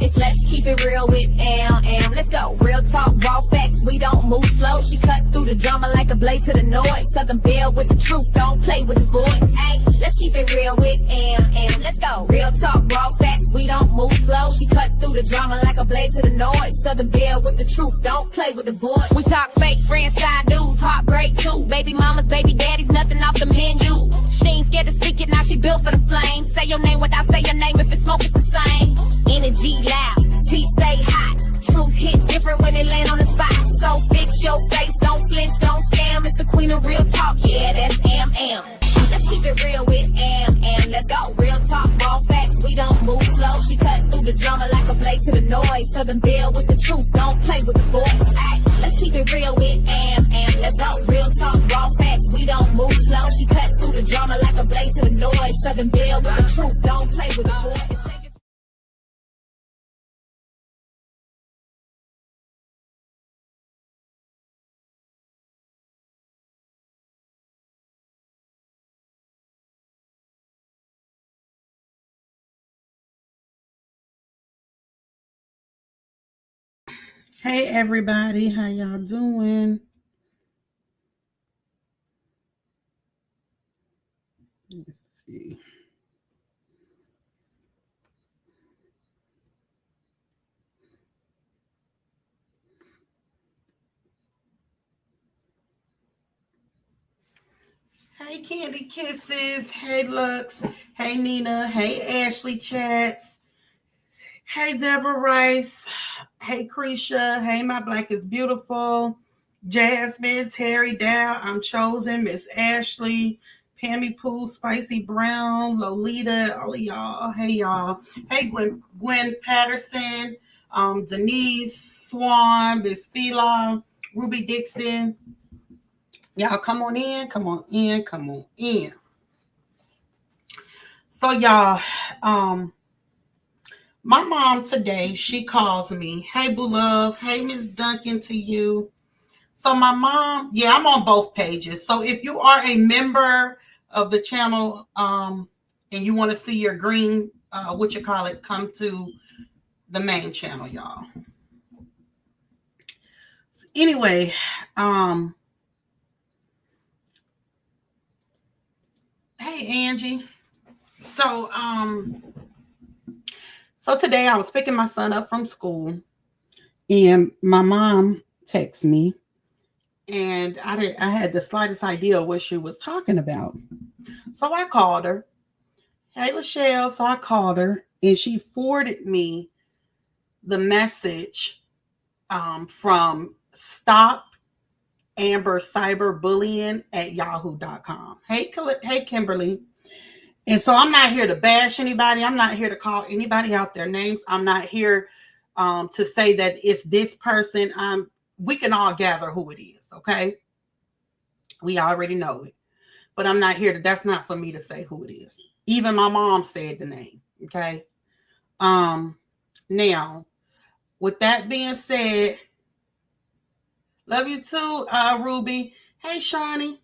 It's let's keep it real with Am. Let's go. Real talk, raw facts. We don't move slow. She cut through the drama like a blade to the noise. Southern Belle with the truth. Don't play with the voice. Ay, let's keep it real with Am. Let's go. Real talk, raw facts. We don't move slow. She cut through the drama like a blade to the noise. Southern Belle with the truth. Don't play with the voice. We talk fake friends, side dudes, heartbreak too. Baby mamas, baby daddies, nothing off the menu. She ain't scared to speak it. Now she built for the flame. Say your name without say your name. If it's smoke, it's the same. Energy loud, tea stay hot. Truth hit different when it land on the spot. So fix your face, don't flinch, don't scam. It's the queen of real talk, yeah, that's Am. Let's keep it real with Am. Let's go. Real talk, raw facts, we don't move slow. She cut through the drama like a blade to the noise. Southern Belle with the truth, don't play with the voice. Ay, let's keep it real with Am. Let's go. Real talk, raw facts, we don't move slow. She cut through the drama like a blade to the noise. Southern Belle with the truth, don't play with the voice. Hey everybody, how y'all doing? Let's see. Hey Candy Kisses, hey Lux, hey Nina, hey Ashley Chats, hey Deborah Rice, hey Creisha, hey My Black is Beautiful, Jasmine, Terry Dow, I'm Chosen, Miss Ashley, Pammy Pooh, Spicy Brown, Lolita, all of y'all, hey y'all, hey Gwen Patterson, Denise Swan, Miss Phila, Ruby Dixon. Y'all come on in, come on in, come on in. So y'all, my mom today, she calls me, hey boo love, hey Miss Duncan to you. So my mom, yeah, I'm on both pages. So if you are a member of the channel and you want to see your green, come to the main channel, y'all. So anyway, hey Angie. So today I was picking my son up from school and my mom texted me and I had the slightest idea what she was talking about. So I called her. Hey Lachelle. So I called her and she forwarded me the message from Stop Amber Cyberbullying at yahoo.com. Hey Kimberly. And so I'm not here to bash anybody. I'm not here to call anybody out their names. I'm not here to say that it's this person. We can all gather who it is, okay? We already know it. But I'm not here that's not for me to say who it is. Even my mom said the name, okay? Now, with that being said, love you too, Ruby. Hey, Shawnee.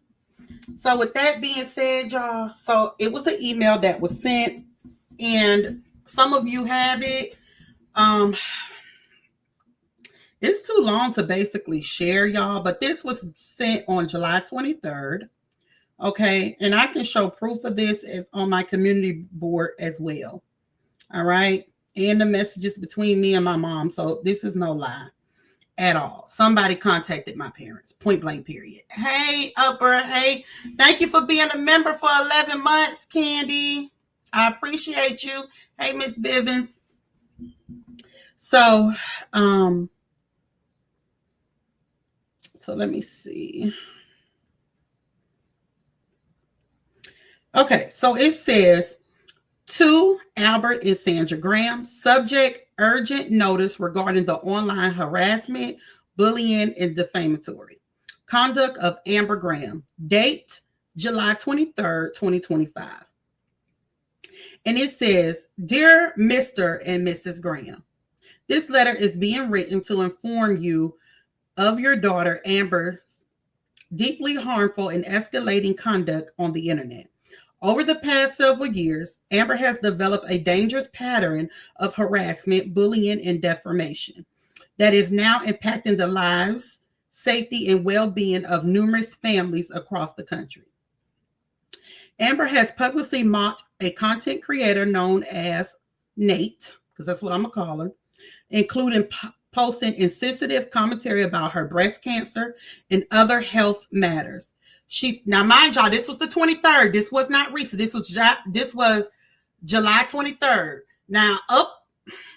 So with that being said, y'all, so it was an email that was sent and some of you have it. It's too long to basically share, y'all, but this was sent on July 23rd. Okay. And I can show proof of this on my community board as well. All right. And the messages between me and my mom. So this is no lie at all. Somebody contacted my parents, point blank period. Hey, Upper. Hey, thank you for being a member for 11 months, Candy. I appreciate you. Hey, Miss Bivens. So let me see. Okay, so it says to Albert and Sandra Graham, subject urgent notice regarding the online harassment, bullying, and defamatory conduct of Amber Graham. Date July 23rd, 2025. And it says, Dear Mr. and Mrs. Graham, this letter is being written to inform you of your daughter Amber's deeply harmful and escalating conduct on the internet. Over the past several years, Amber has developed a dangerous pattern of harassment, bullying, and defamation that is now impacting the lives, safety, and well-being of numerous families across the country. Amber has publicly mocked a content creator known as Nate, because that's what I'm going to call her, including posting insensitive commentary about her breast cancer and other health matters. Now, mind y'all, this was the 23rd. This was not recent. This was July 23rd. Now,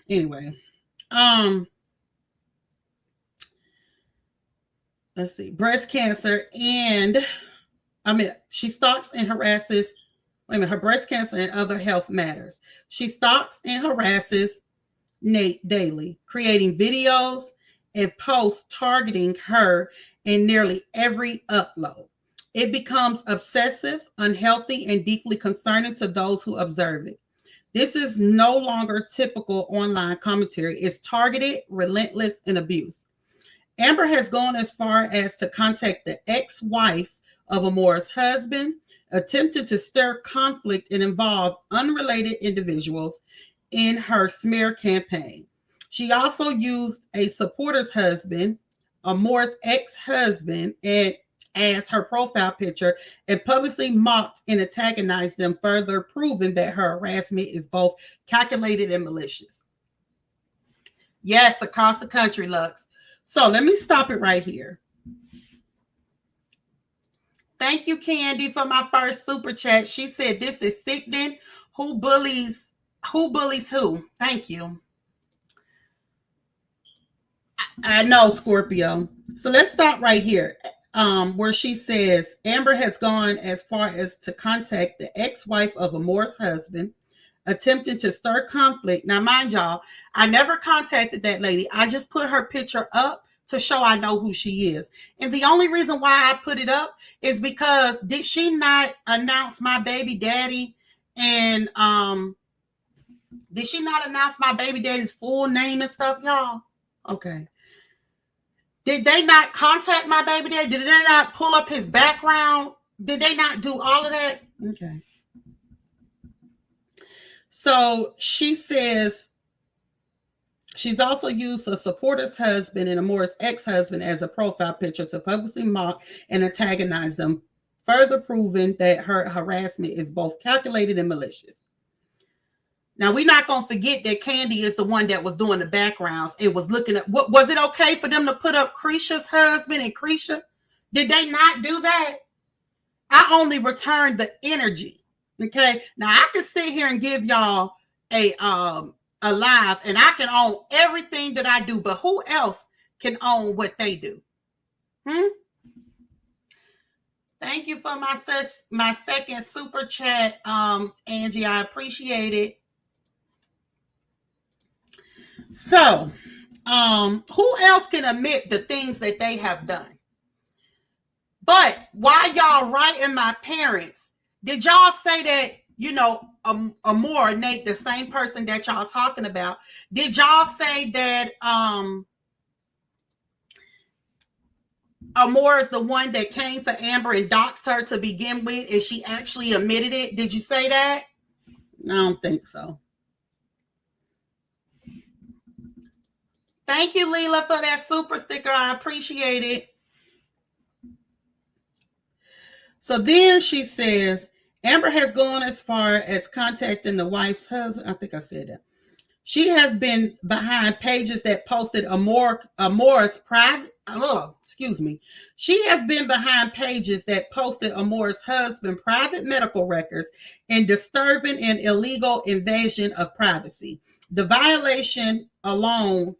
anyway. Let's see. Breast cancer she stalks and harasses. Her breast cancer and other health matters. She stalks and harasses Nate daily, creating videos and posts targeting her in nearly every upload. It becomes obsessive, unhealthy, and deeply concerning to those who observe it. This is no longer typical online commentary. It's targeted, relentless, and abuse. Amber has gone as far as to contact the ex-wife of Amora's husband, attempting to stir conflict and involve unrelated individuals in her smear campaign. She also used a supporter's husband, Amora's ex-husband, as her profile picture and publicly mocked and antagonized them, further proving that her harassment is both calculated and malicious. Yes, across the country, Lux. So let me stop it right here. Thank you, Candy, for my first super chat. She said, this is sickening. Who bullies who? Thank you. I know, Scorpio. So let's stop right here. Where she says, Amber has gone as far as to contact the ex-wife of Amora's husband, attempting to stir conflict. Now, mind y'all, I never contacted that lady. I just put her picture up to show I know who she is. And the only reason why I put it up is because did she not announce my baby daddy? And did she not announce my baby daddy's full name and stuff, y'all? Okay. Did they not contact my baby daddy? Did they not pull up his background? Did they not do all of that? Okay. So she says she's also used a supporter's husband and Amora's ex-husband as a profile picture to publicly mock and antagonize them, further proving that her harassment is both calculated and malicious. Now, we're not going to forget that Candy is the one that was doing the backgrounds. It was looking at, what was it okay for them to put up Creisha's husband and Creisha? Did they not do that? I only returned the energy. Okay. Now I can sit here and give y'all a live and I can own everything that I do, but who else can own what they do? Thank you for my second super chat, Angie. I appreciate it. So, who else can admit the things that they have done? But while y'all writing my parents, did y'all say that, you know, Amor, Nate, the same person that y'all talking about, did y'all say that Amor is the one that came for Amber and doxed her to begin with, and she actually admitted it? Did you say that? I don't think so. Thank you, Leela, for that super sticker. I appreciate it. So then she says, Amber has gone as far as contacting the wife's husband. I think I said that. She has been behind pages that posted Amor's private. She has been behind pages that posted Amor's husband private medical records and disturbing and illegal invasion of privacy. The violation alone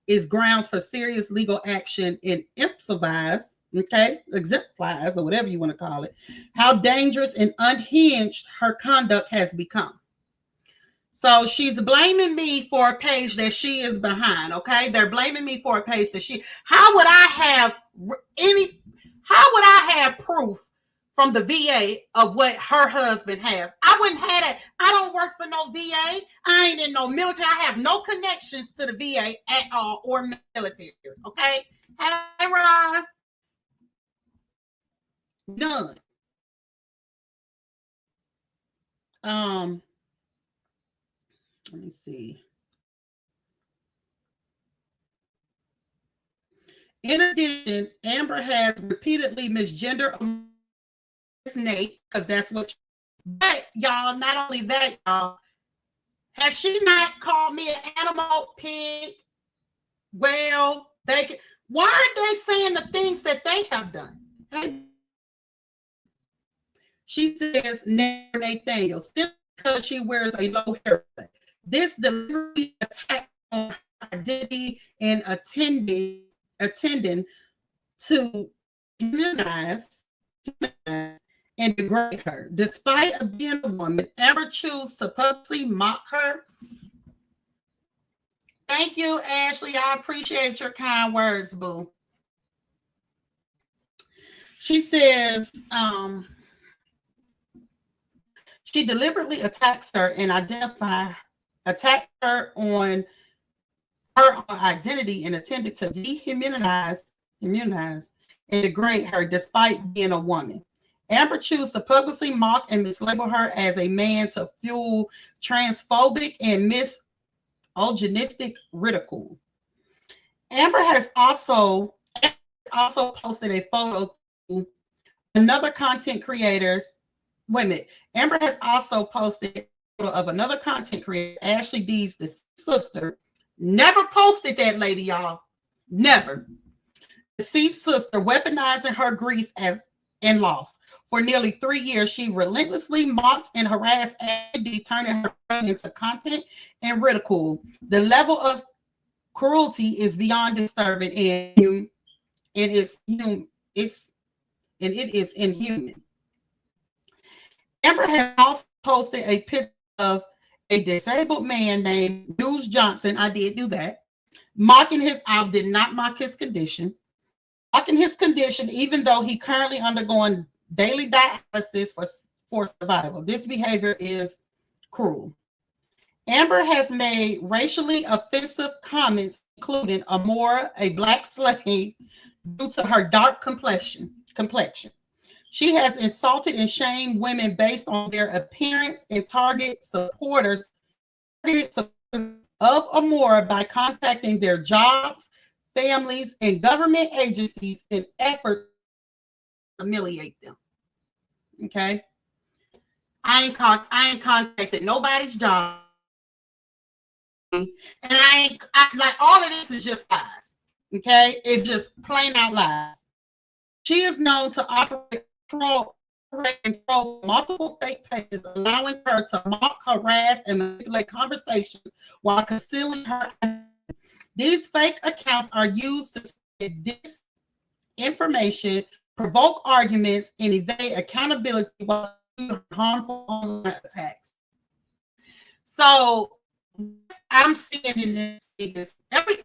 is grounds for serious legal action and exemplifies, or whatever you want to call it, how dangerous and unhinged her conduct has become. So she's blaming me for a page that she is behind, okay? They're blaming me for a page that how would I have proof from the VA of what her husband have? I wouldn't have that. I don't work for no VA. I ain't in no military. I have no connections to the VA at all or military, okay? Hey, Roz. None. let me see. In addition, Amber has repeatedly misgendered Nate, because that's what. But y'all, not only that, y'all, has she not called me an animal, pig, whale, bacon? Why are they saying the things that they have done? She says Nathaniel, simply because she wears a low haircut. This deliberate attack on her identity and attending to humanize and degrade her. Despite being a woman, ever choose to publicly mock her. Thank you, Ashley. I appreciate your kind words, boo. She says, she deliberately attacks her and attack her on her identity and attempted to dehumanize and degrade her despite being a woman. Amber chose to publicly mock and mislabel her as a man to fuel transphobic and misogynistic ridicule. Amber has also posted a photo to another content creator's. Wait a minute. Amber has also posted a photo of another content creator, Ashley D's the sister. Never posted that lady, y'all. Never. Deceased sister weaponizing her grief and loss. For nearly 3 years, she relentlessly mocked and harassed Ashley, turning her into content and ridicule. The level of cruelty is beyond disturbing, and it is inhuman. Amber has also posted a picture of a disabled man named News Johnson. I did do that. Mocking his, I did not mock his condition. Mocking his condition, even though he currently undergoing daily dialysis for survival. This behavior is cruel. Amber has made racially offensive comments, including Amora, a black slave, due to her dark complexion. She has insulted and shamed women based on their appearance and targeted supporters of Amora by contacting their jobs, families, and government agencies in effort to humiliate them. Okay, I ain't contacted nobody's job, and like all of this is just lies. Okay, it's just plain out lies. She is known to operate control multiple fake pages, allowing her to mock, harass, and manipulate conversations while concealing her. These fake accounts are used to spread disinformation, provoke arguments, and evade accountability while harmful online attacks. So I'm seeing in this every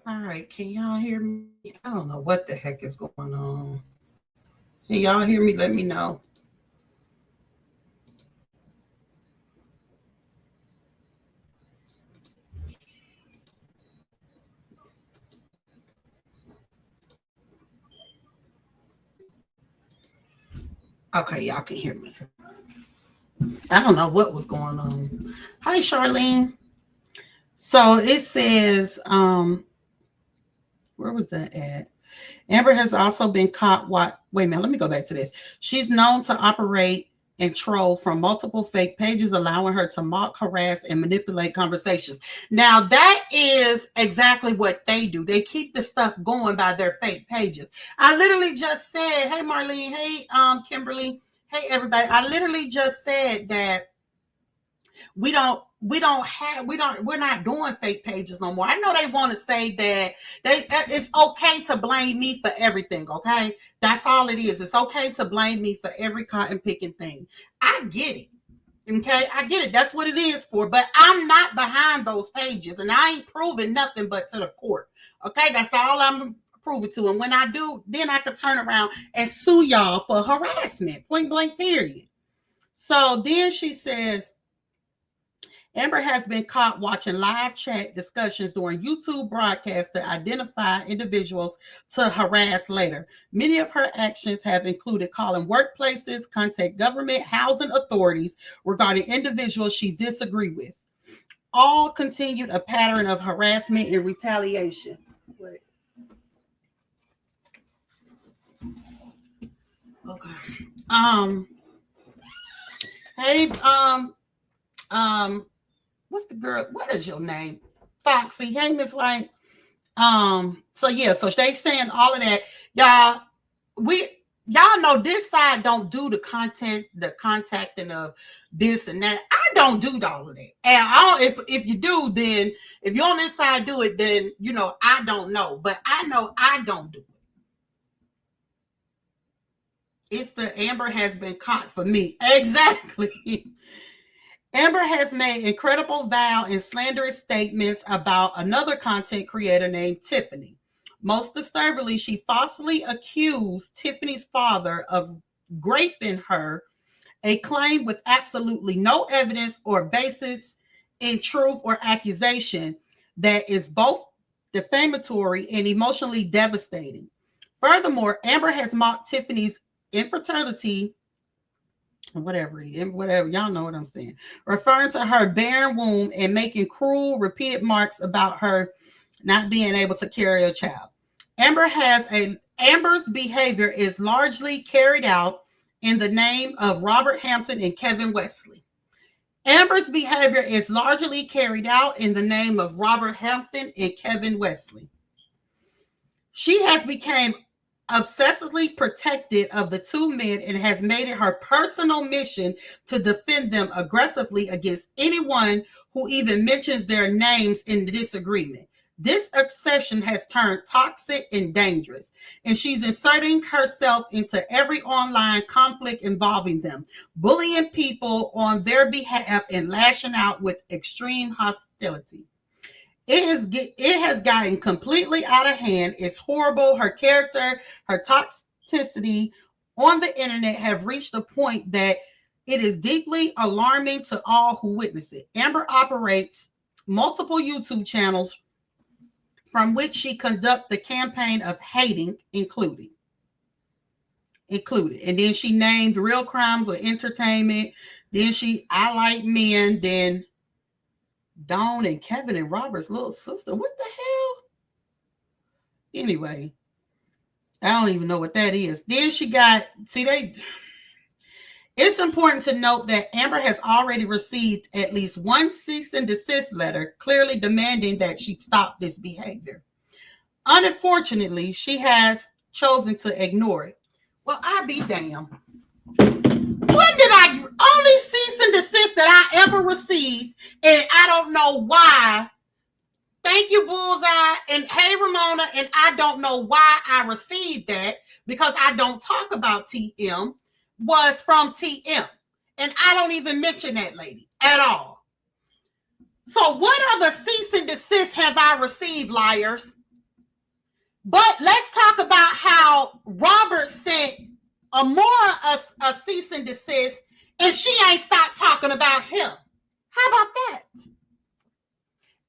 All right, can y'all hear me? I don't know what the heck is going on. Can y'all hear me? Let me know. Okay, y'all can hear me. I don't know what was going on. Hi, Charlene. So it says, where was that at? Amber has also been caught. Wait a minute, let me go back to this. She's known to operate and troll from multiple fake pages, allowing her to mock, harass, and manipulate conversations. Now, that is exactly what they do. They keep the stuff going by their fake pages. I literally just said, hey, Marlene, hey, Kimberly, hey, everybody. I literally just said that we're not doing fake pages no more. I know they want to say that it's okay to blame me for everything. Okay, that's all it is. It's okay to blame me for every cotton picking thing. I get it. Okay, I get it. That's what it is for. But I'm not behind those pages, and I ain't proving nothing but to the court. Okay, that's all I'm proving to. And when I do, then I can turn around and sue y'all for harassment. Point blank. Period. So then she says, Amber has been caught watching live chat discussions during YouTube broadcasts to identify individuals to harass later. Many of her actions have included calling workplaces, contact government, housing authorities regarding individuals she disagreed with. All continued a pattern of harassment and retaliation. Wait. Okay. Um. Hey. What's the girl? What is your name? Foxy. Hey, Miss White. So yeah, so they saying all of that. Y'all, y'all know this side don't do the content, the contacting of this and that. I don't do all of that. And if you do, then if you on this side do it, then I don't know. But I know I don't do it. It's the Amber has been caught for me. Exactly. Amber has made incredible vile and slanderous statements about another content creator named Tiffany. Most disturbingly, she falsely accused Tiffany's father of raping her, a claim with absolutely no evidence or basis in truth or accusation that is both defamatory and emotionally devastating. Furthermore, Amber has mocked Tiffany's infertility, whatever y'all know what I'm saying, referring to her barren womb and making cruel repeated marks about her not being able to carry a child. Amber's behavior is largely carried out in the name of Robert Hampton and Kevin Wesley. Amber's behavior is largely carried out in the name of Robert Hampton and Kevin Wesley. She has become obsessively protective of the two men and has made it her personal mission to defend them aggressively against anyone who even mentions their names in the disagreement. This obsession has turned toxic and dangerous, and she's inserting herself into every online conflict involving them, bullying people on their behalf and lashing out with extreme hostility. It has gotten completely out of hand. It's horrible. Her character, her toxicity on the internet have reached a point that it is deeply alarming to all who witness it. Amber operates multiple YouTube channels from which she conducts the campaign of hating, included. And then she named Real Crimes with Entertainment. Then I Like Men. Then Dawn and Kevin and Robert's little sister. What the hell? Anyway, I don't even know what that is. Then it's important to note that Amber has already received at least one cease and desist letter, clearly demanding that she stop this behavior. Unfortunately, she has chosen to ignore it. Well, I be damned. When did I only cease and desist that I ever received? And I don't know why. Thank you, Bullseye. And hey, Ramona. And I don't know why I received that, because I don't talk about TM, was from TM. And I don't even mention that lady at all. So what other cease and desist have I received, liars? But let's talk about how Robert sent Amora a cease and desist, and she ain't stopped talking about him. How about that?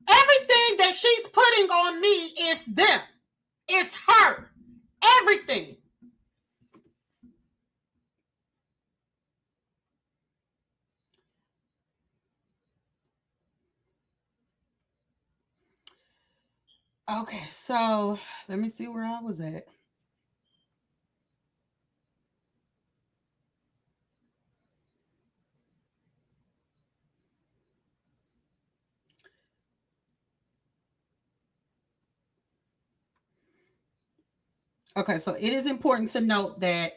Everything that she's putting on me is them. It's her. Everything. Okay, so let me see where I was at. Okay, so it is important to note that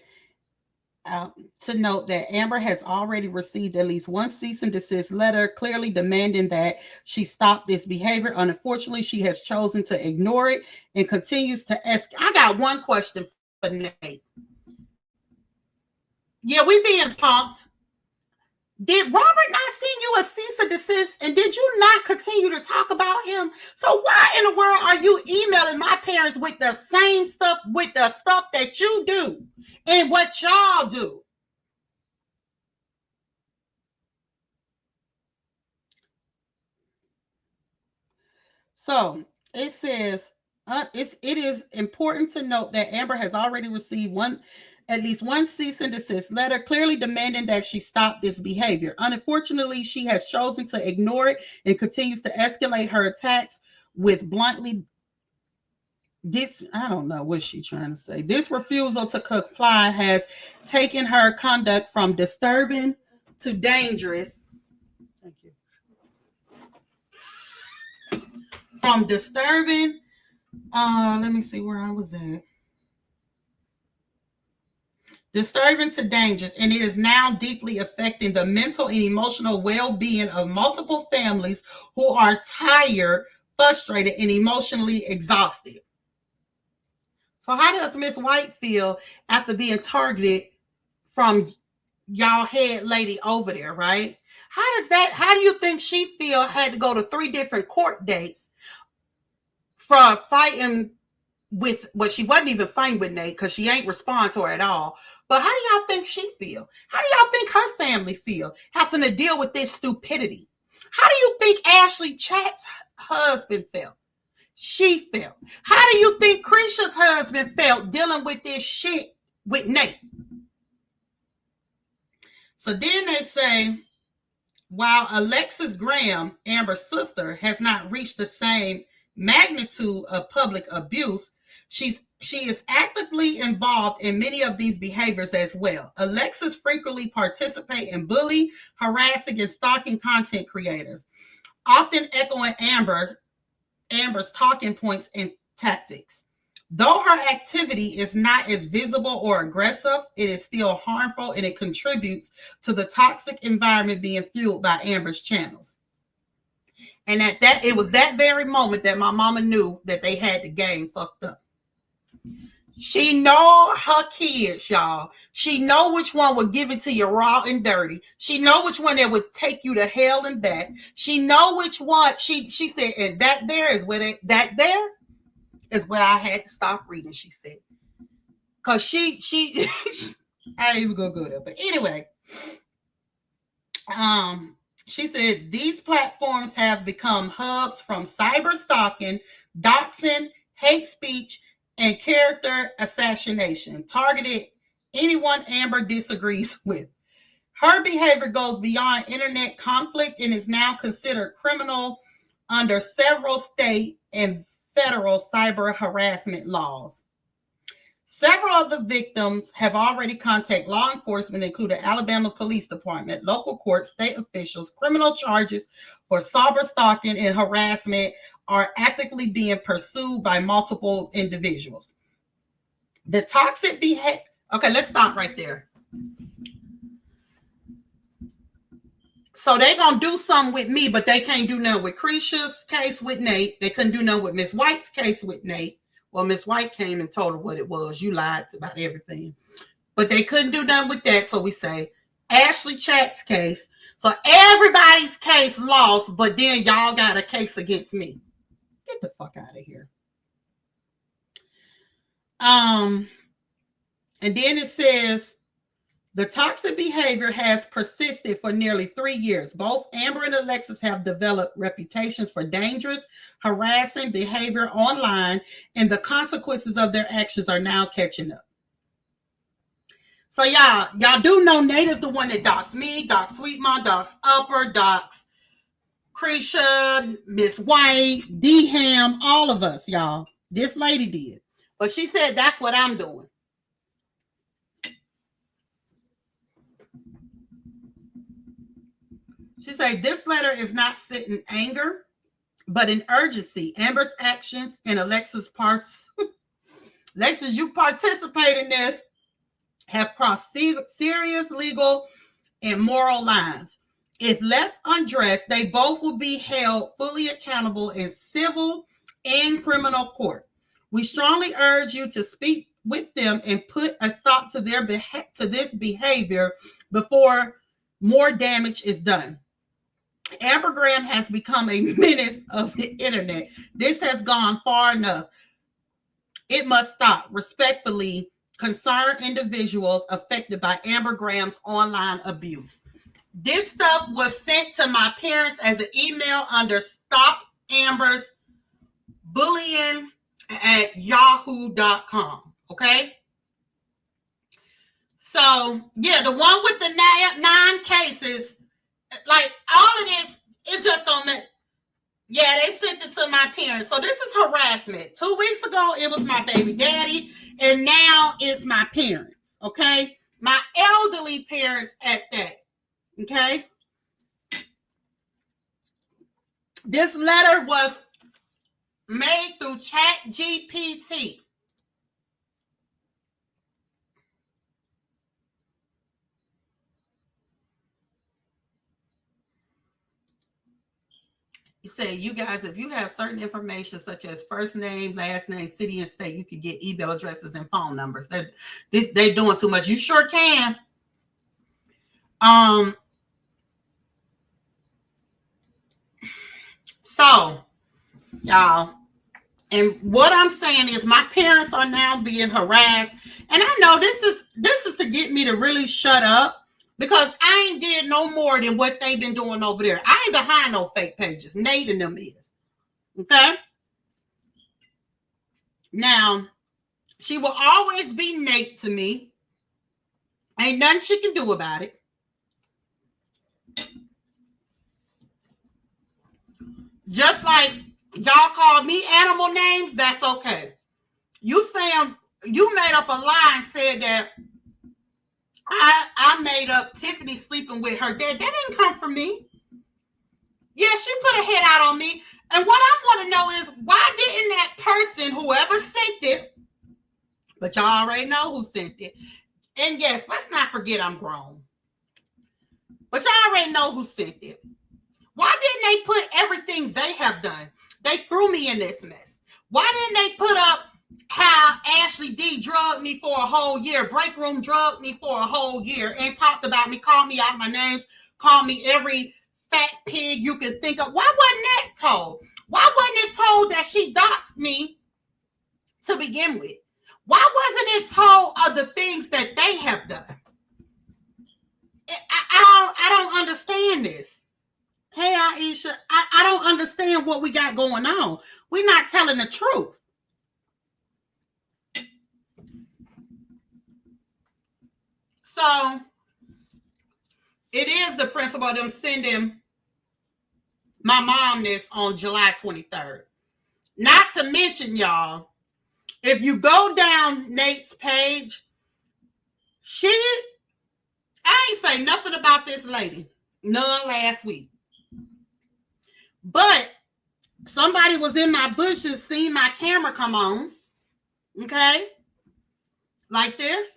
Amber has already received at least one cease and desist letter, clearly demanding that she stop this behavior. Unfortunately, she has chosen to ignore it and continues to ask. I got one question for Nate. Yeah, we being punked. Did Robert not send you a cease and desist? And did you not continue to talk about him? So why in the world are you emailing my parents with the same stuff, with the stuff that you do and what y'all do? So it says it is important to note that Amber has already received at least one cease and desist letter, clearly demanding that she stop this behavior. Unfortunately, she has chosen to ignore it and continues to escalate her attacks with bluntly. I don't know what she's trying to say. This refusal to comply has taken her conduct from disturbing to dangerous. Thank you. From disturbing. Let me see where I was at. Disturbing to dangers, and it is now deeply affecting the mental and emotional well-being of multiple families who are tired, frustrated, and emotionally exhausted. So how does Miss White feel after being targeted from y'all head lady over there, right? How do you think she feel had to go to 3 different court dates for fighting with, well, she wasn't even fighting with Nate because she ain't respond to her at all. But how do y'all think she feel? How do y'all think her family feel having to deal with this stupidity? How do you think Ashley Chat's husband felt? She felt. How do you think Krisha's husband felt dealing with this shit with Nate? So then they say, while Alexis Graham, Amber's sister, has not reached the same magnitude of public abuse, she is actively involved in many of these behaviors as well. Alexis frequently participates in bullying, harassing, and stalking content creators, often echoing Amber's talking points and tactics. Though her activity is not as visible or aggressive, it is still harmful and it contributes to the toxic environment being fueled by Amber's channels. And it was that very moment that my mama knew that they had the game fucked up. She know her kids, y'all. She know which one would give it to you raw and dirty. She know which one that would take you to hell and back. She know which one. She said, and that there is where is where I had to stop reading. She said, because she I ain't even gonna go there. But anyway, she said these platforms have become hubs from cyber stalking, doxing, hate speech, and character assassination, targeted anyone Amber disagrees with. Her behavior goes beyond internet conflict and is now considered criminal under several state and federal cyber harassment laws. Several of the victims have already contacted law enforcement, including Alabama Police Department, local courts, state officials. Criminal charges for cyber stalking and harassment are actively being pursued by multiple individuals. The toxic behavior. Okay, let's stop right there. So they gonna do something with me, but they can't do nothing with Krisha's case with Nate. They couldn't do nothing with Miss White's case with Nate. Well, Miss White came and told her what it was. You lied about everything. But they couldn't do nothing with that. So we say Ashley Chat's case. So everybody's case lost, but then y'all got a case against me. Get the fuck out of here. And then it says the toxic behavior has persisted for nearly 3 years. Both Amber and Alexis have developed reputations for dangerous, harassing behavior online, and the consequences of their actions are now catching up. So y'all do know Nate is the one that docs me, docs Sweet Mom, docs Upper, docs Krisha, Miss White, D Ham, all of us, y'all. This lady did. But she said that's what I'm doing. She said this letter is not set in anger, but in urgency. Amber's actions and Alexis parts. Alexis, you participate in this, have crossed serious legal and moral lines. If left undressed, they both will be held fully accountable in civil and criminal court. We strongly urge you to speak with them and put a stop to this behavior before more damage is done. Amber Graham has become a menace of the internet. This has gone far enough. It must stop. Respectfully, concerned individuals affected by Amber Graham's online abuse. This stuff was sent to my parents as an email under Stop Amber's bullying at yahoo.com. Okay? So, yeah, the one with the 9 cases, like all of this, it just don't make. Yeah, they sent it to my parents. So this is harassment. 2 weeks ago, it was my baby daddy, and now it's my parents. Okay? My elderly parents at that. Okay? This letter was made through ChatGPT. You say, you guys, if you have certain information such as first name, last name, city, and state, you can get email addresses and phone numbers. They're doing too much. You sure can. So, y'all, and what I'm saying is my parents are now being harassed. And I know this is to get me to really shut up, because I ain't did no more than what they've been doing over there. I ain't behind no fake pages. Nate and them is. Okay? Now, she will always be Nate to me. Ain't nothing she can do about it. Just like y'all call me animal names, that's okay. You saying you made up a lie and said that I made up Tiffany sleeping with her dad. That didn't come from me. Yeah, she put her head out on me. And what I want to know is, why didn't that person, whoever sent it, but y'all already know who sent it. And yes, let's not forget I'm grown. But y'all already know who sent it. Why didn't they put everything they have done? They threw me in this mess. Why didn't they put up how Ashley D drugged me for a whole year, Break Room drugged me for a whole year, and talked about me, called me out my names, called me every fat pig you can think of? Why wasn't that told? Why wasn't it told that she doxed me to begin with? Why wasn't it told of the things that they have done? I don't understand this. Hey, Aisha, I don't understand what we got going on. We're not telling the truth. So, it is the principle of them sending my mom this on July 23rd. Not to mention, y'all, if you go down Nate's page, I ain't say nothing about this lady. None last week. But somebody was in my bushes, seen my camera come on. Okay? Like this.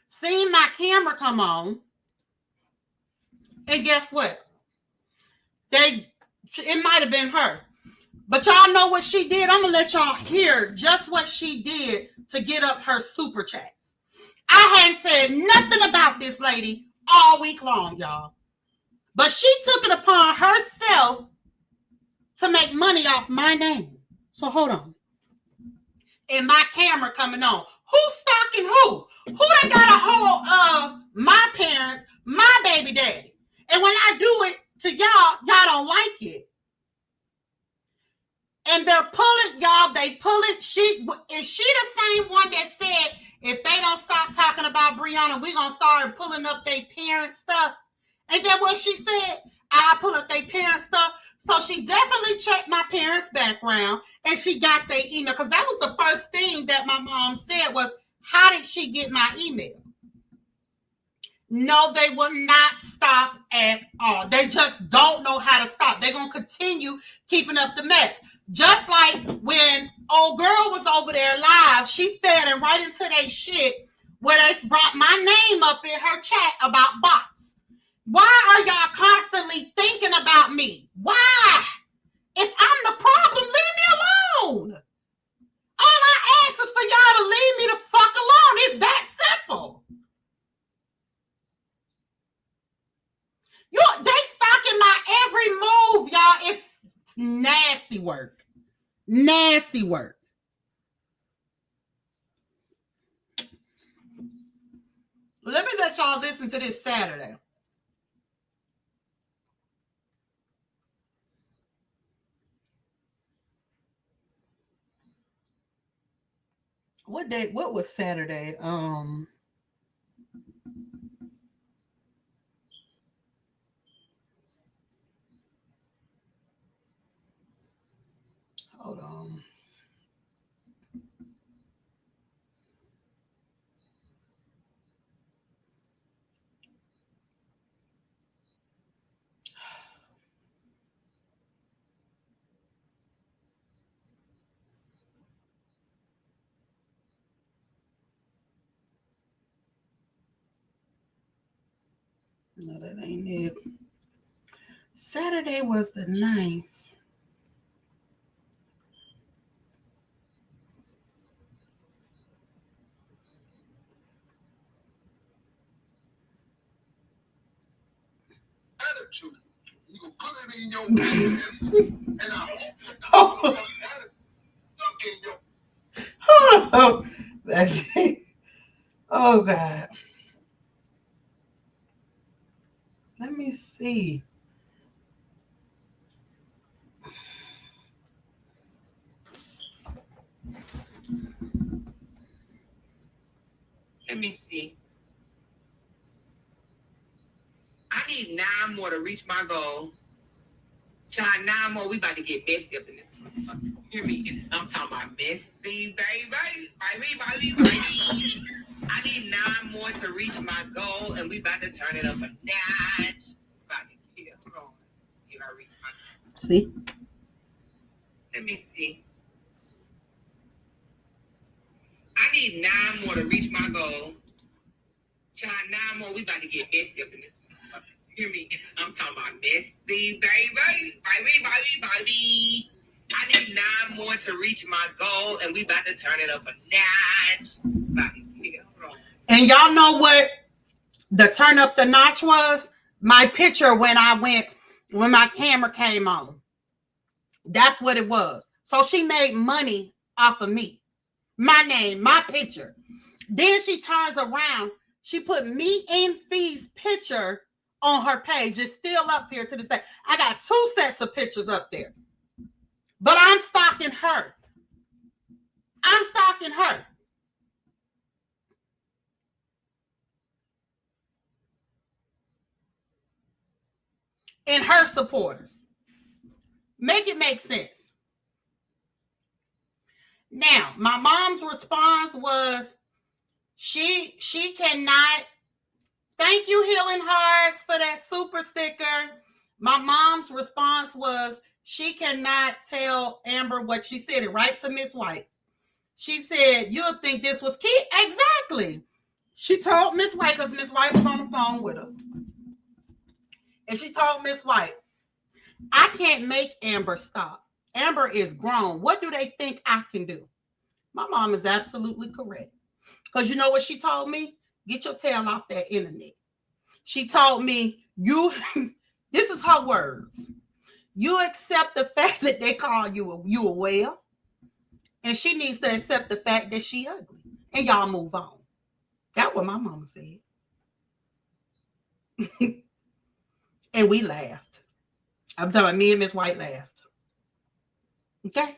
Seen my camera come on. And guess what? It might have been her. But y'all know what she did? I'm going to let y'all hear just what she did to get up her super chats. I hadn't said nothing about this lady all week long, y'all. But she took it upon herself to make money off my name. So hold on. and my camera coming on. Who's stalking who? Who done got a hold of my parents, my baby daddy? And when I do it to y'all, y'all don't like it. And they're pulling, y'all, they pulling. Is she the same one that said, if they don't stop talking about Brianna, we're going to start pulling up their parents' stuff? Ain't that what she said? I pull up their parents' stuff. So she definitely checked my parents' background and she got their email. Because that was the first thing that my mom said was, how did she get my email? No, they will not stop at all. They just don't know how to stop. They're going to continue keeping up the mess. Just like when old girl was over there live, she fed and right into their shit where they brought my name up in her chat about bots. Why are y'all constantly thinking about me? Why? If I'm the problem, leave me alone. All I ask is for y'all to leave me the fuck alone. It's that simple. They stalking my every move, y'all. It's nasty work. Nasty work. Let me let y'all listen to this Saturday. What day? What was Saturday? Hold on. No, that ain't it. Saturday was the 9th. Attitude. You can put it in your ass, and I hope stuck in your. Oh, oh God. Let me see. Let me see. I need 9 more to reach my goal. Child, 9 more. We about to get messy up in this motherfucker. Hear me? I'm talking about messy, baby. I need 9 more to reach my goal, and we about to turn it up a notch. About to get it. Hold on. See if I reach my goal. See? Let me see. I need 9 more to reach my goal. Child, 9 more. We about to get messy up in this motherfucker. Hear me? I'm talking about messy, baby. I need 9 more to reach my goal, and we about to turn it up a notch. About to get it. Hold on. And y'all know what the turn up the notch was? My picture when my camera came on. That's what it was. So she made money off of me. My name, my picture. Then she turns around. She put me and Fee's picture on her page. It's still up here to this day. I got 2 sets of pictures up there. But I'm stalking her. I'm stalking her. And her supporters. Make it make sense. Now, my mom's response was, she cannot. Thank you, Healing Hearts, for that super sticker. My mom's response was, she cannot tell Amber what she said. It right to Miss White. She said, you'll think this was kid. Exactly. She told Miss White, because Miss White was on the phone with her. And she told Miss White, I can't make Amber stop. Amber is grown. What do they think I can do? My mom is absolutely correct. Because you know what she told me? Get your tail off that internet. She told me, this is her words. You accept the fact that they call you a whale. And she needs to accept the fact that she ugly. And y'all move on. That's what my mama said. And we laughed. I'm talking about me and Miss White laughed. Okay?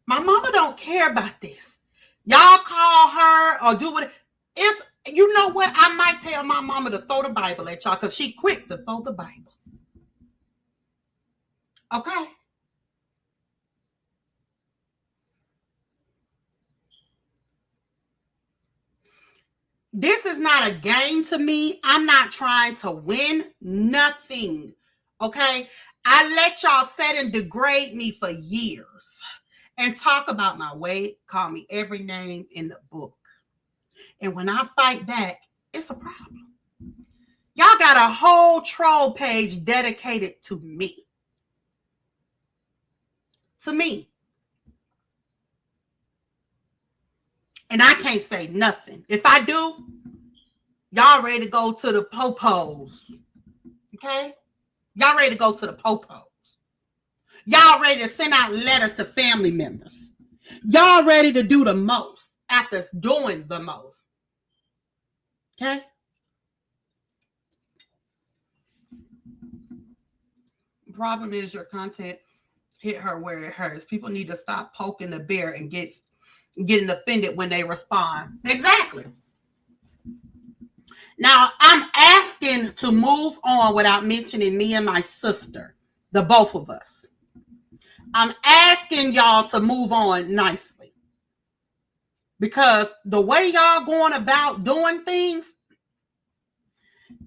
My mama don't care about this. Y'all call her or do what. It's, you know what? I might tell my mama to throw the Bible at y'all because she quick to throw the Bible. Okay? This is not a game to me. I'm not trying to win nothing. Okay? I let y'all set and degrade me for years and talk about my weight, call me every name in the book. And when I fight back, it's a problem. Y'all got a whole troll page dedicated to me. To me. And I can't say nothing. If I do, y'all ready to go to the popos. Okay? Y'all ready to go to the popos. Y'all ready to send out letters to family members. Y'all ready to do the most after doing the most. Okay? The problem is your content hit her where it hurts. People need to stop poking the bear and getting offended when they respond. Exactly. Now, I'm asking to move on without mentioning me and my sister, the both of us. I'm asking y'all to move on nicely. Because the way y'all going about doing things,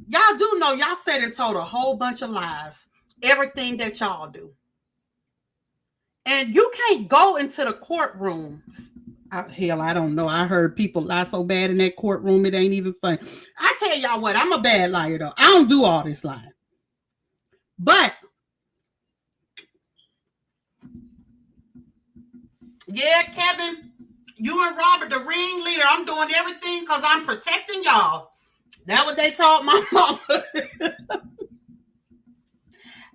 y'all do know y'all said and told a whole bunch of lies. Everything that y'all do. And you can't go into the courtrooms. Hell, I don't know. I heard people lie so bad in that courtroom, it ain't even funny. I tell y'all what, I'm a bad liar, though. I don't do all this lying. But, yeah, Kevin, you and Robert, the ringleader, I'm doing everything because I'm protecting y'all. That's what they told my mama.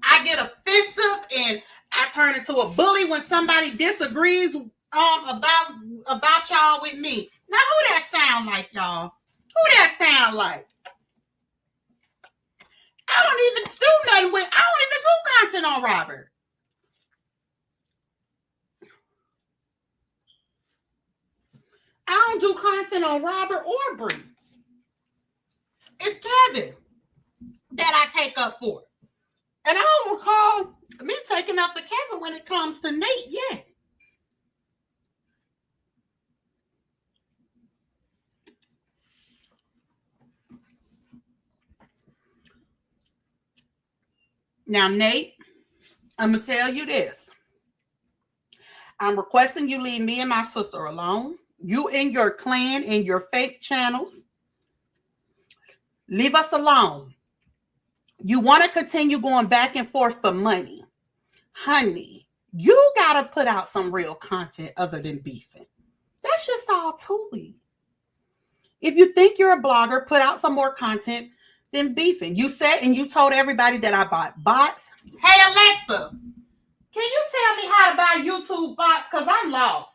I get offensive and I turn into a bully when somebody disagrees about y'all with me. Now, who that sound like, y'all? Who that sound like? I don't even do nothing with. I don't even do content on Robert. I don't do content on Robert or Bree. It's Kevin that I take up for. And I don't recall me taking up for Kevin when it comes to Nate yet. Now, Nate, I'm going to tell you this. I'm requesting you leave me and my sister alone. You and your clan and your fake channels. Leave us alone. You want to continue going back and forth for money. Honey, you got to put out some real content other than beefing. That's just all Tubi. If you think you're a blogger, put out some more content than beefing. You said and you told everybody that I bought bots. Hey, Alexa, can you tell me how to buy YouTube bots? Because I'm lost.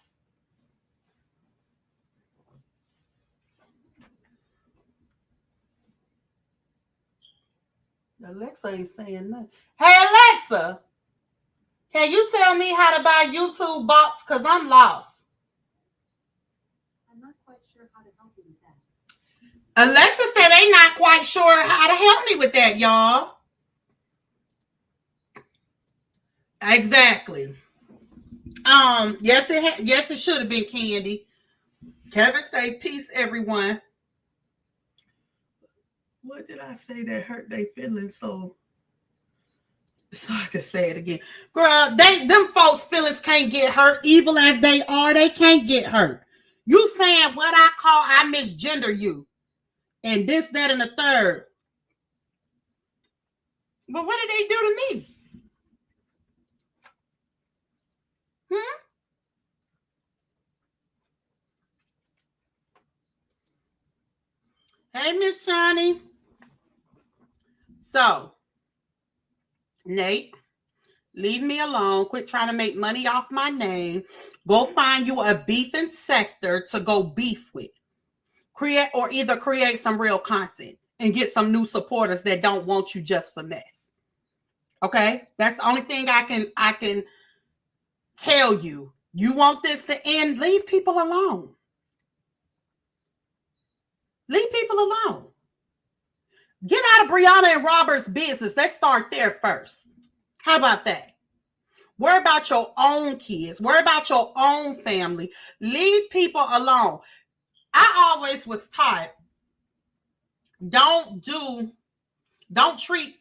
Alexa ain't saying nothing. Hey, Alexa, can you tell me how to buy YouTube bots? Because I'm lost. I'm not quite sure how to help you with that. Alexa said they not quite sure how to help me with that, y'all. Exactly. Yes, it should have been Candy. Kevin say peace, everyone. What did I say that hurt their feelings so I can say it again? Girl, them folks' feelings can't get hurt. Evil as they are, they can't get hurt. You saying what I misgender you. And this, that, and the third. But what did they do to me? Hey, Miss Johnny. So, Nate, Leave me alone. Quit trying to make money off my name. Go find you a beefing sector to go beef with. Create some real content and get some new supporters that don't want you just for mess. Okay? That's the only thing I can tell you. You want this to end, leave people alone. Leave people alone. Get out of Brianna and Robert's business. Let's start there first. How about that? Worry about your own kids. Worry about your own family. Leave people alone. I always was taught, don't treat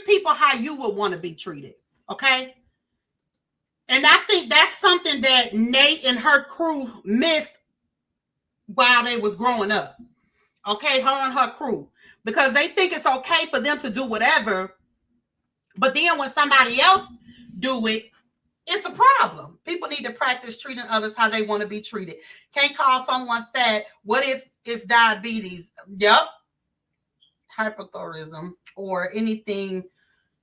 people how you would want to be treated. Okay? And I think that's something that Nate and her crew missed while they was growing up. Okay, her and her crew. Because they think it's okay for them to do whatever. But then when somebody else do it, it's a problem. People need to practice treating others how they want to be treated. Can't call someone fat. What if it's diabetes? Yep. Hypothyroidism or anything.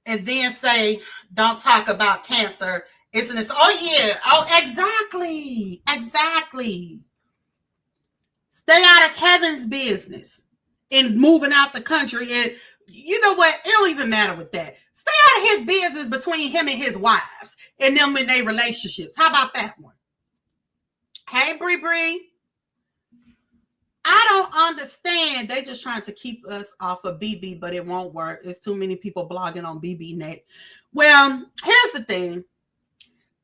And then say, don't talk about cancer. Isn't this? Oh, yeah. Oh, exactly. Exactly. Stay out of Kevin's business and moving out the country. And you know what? It don't even matter with that. Stay out of his business between him and his wives and them in their relationships. How about that one? Hey, Bree. I don't understand. They just trying to keep us off of BB, but it won't work. There's too many people blogging on BB Net. Well, here's the thing.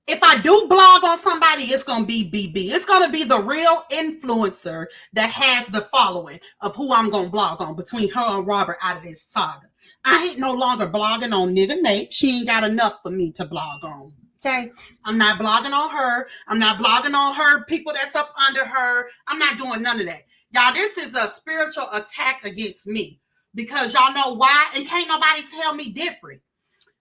If I do blog on somebody, it's going to be BB. It's going to be the real influencer that has the following of who I'm going to blog on between her and Robert out of this saga. I ain't no longer blogging on nigga Nate. She ain't got enough for me to blog on. Okay? I'm not blogging on her. I'm not blogging on her people that's up under her. I'm not doing none of that. Y'all, this is a spiritual attack against me because y'all know why? And can't nobody tell me different.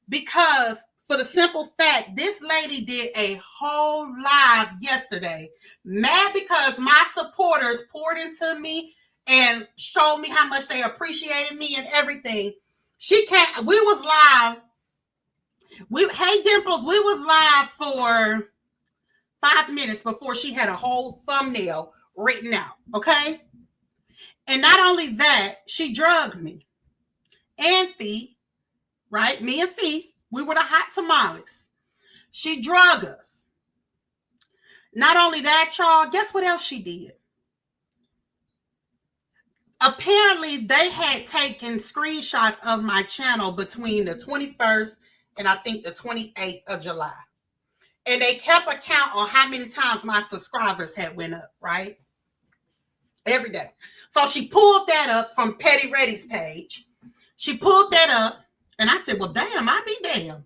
Because for the simple fact, this lady did a whole live yesterday, mad because my supporters poured into me and showed me how much they appreciated me and everything. We was live. Hey Dimples, we was live for 5 minutes before she had a whole thumbnail written out, okay? And not only that, she drugged me and Fee, right? Me and Fee. We were the hot tamales. She drugged us. Not only that, y'all, guess what else she did? Apparently, they had taken screenshots of my channel between the 21st and I think the 28th of July. And they kept a count on how many times my subscribers had went up, right? Every day. So she pulled that up from Petty Reddy's page. She pulled that up. And I said, well, damn, I be damn.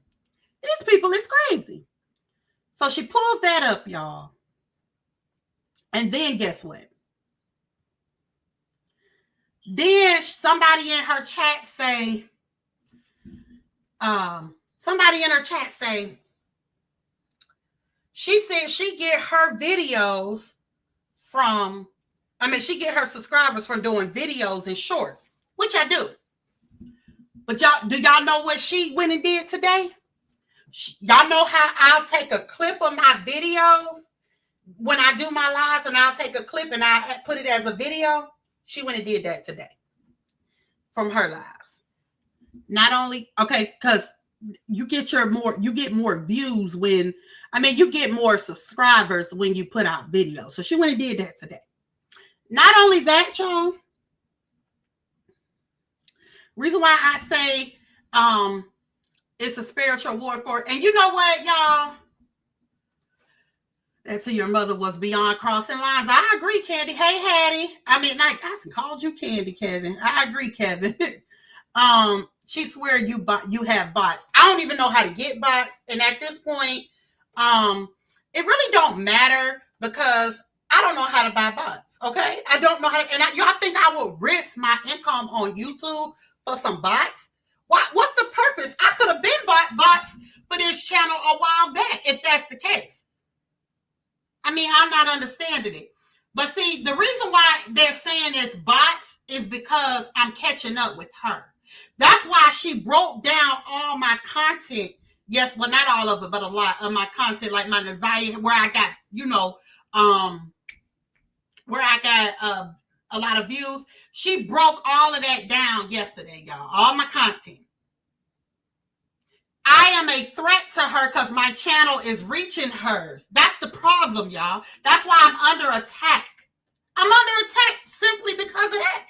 These people is crazy. So she pulls that up, y'all. And then guess what? Then somebody in her chat say, she said she get her videos from, she get her subscribers from doing videos and shorts, which I do. But do y'all know what she went and did today? Y'all know how I'll take a clip of my videos when I do my lives and I'll take a clip and I put it as a video? She went and did that today from her lives. Not only, okay, because you get more views when, you get more subscribers when you put out videos. So she went and did that today. Not only that, y'all. Reason why I say it's a spiritual warfare. And you know what, y'all? That to your mother was beyond crossing lines. I agree, Candy. Hey, Hattie. I called you Candy, Kevin. I agree, Kevin. She swear you have bots. I don't even know how to get bots. And at this point, it really don't matter because I don't know how to buy bots. Okay? I don't know how to, and y'all think I will risk my income on YouTube for some bots? What's the purpose? I could have been bought bots for this channel a while back if that's the case. I'm not understanding it. But see, the reason why they're saying it's bots is because I'm catching up with her. That's why she broke down all my content Yes, well, not all of it, but a lot of my content, like my Nazaya, where I got, where I got a lot of views. She broke all of that down yesterday, y'all. All my content. I am a threat to her because my channel is reaching hers. That's the problem, y'all. That's why I'm under attack. I'm under attack simply because of that.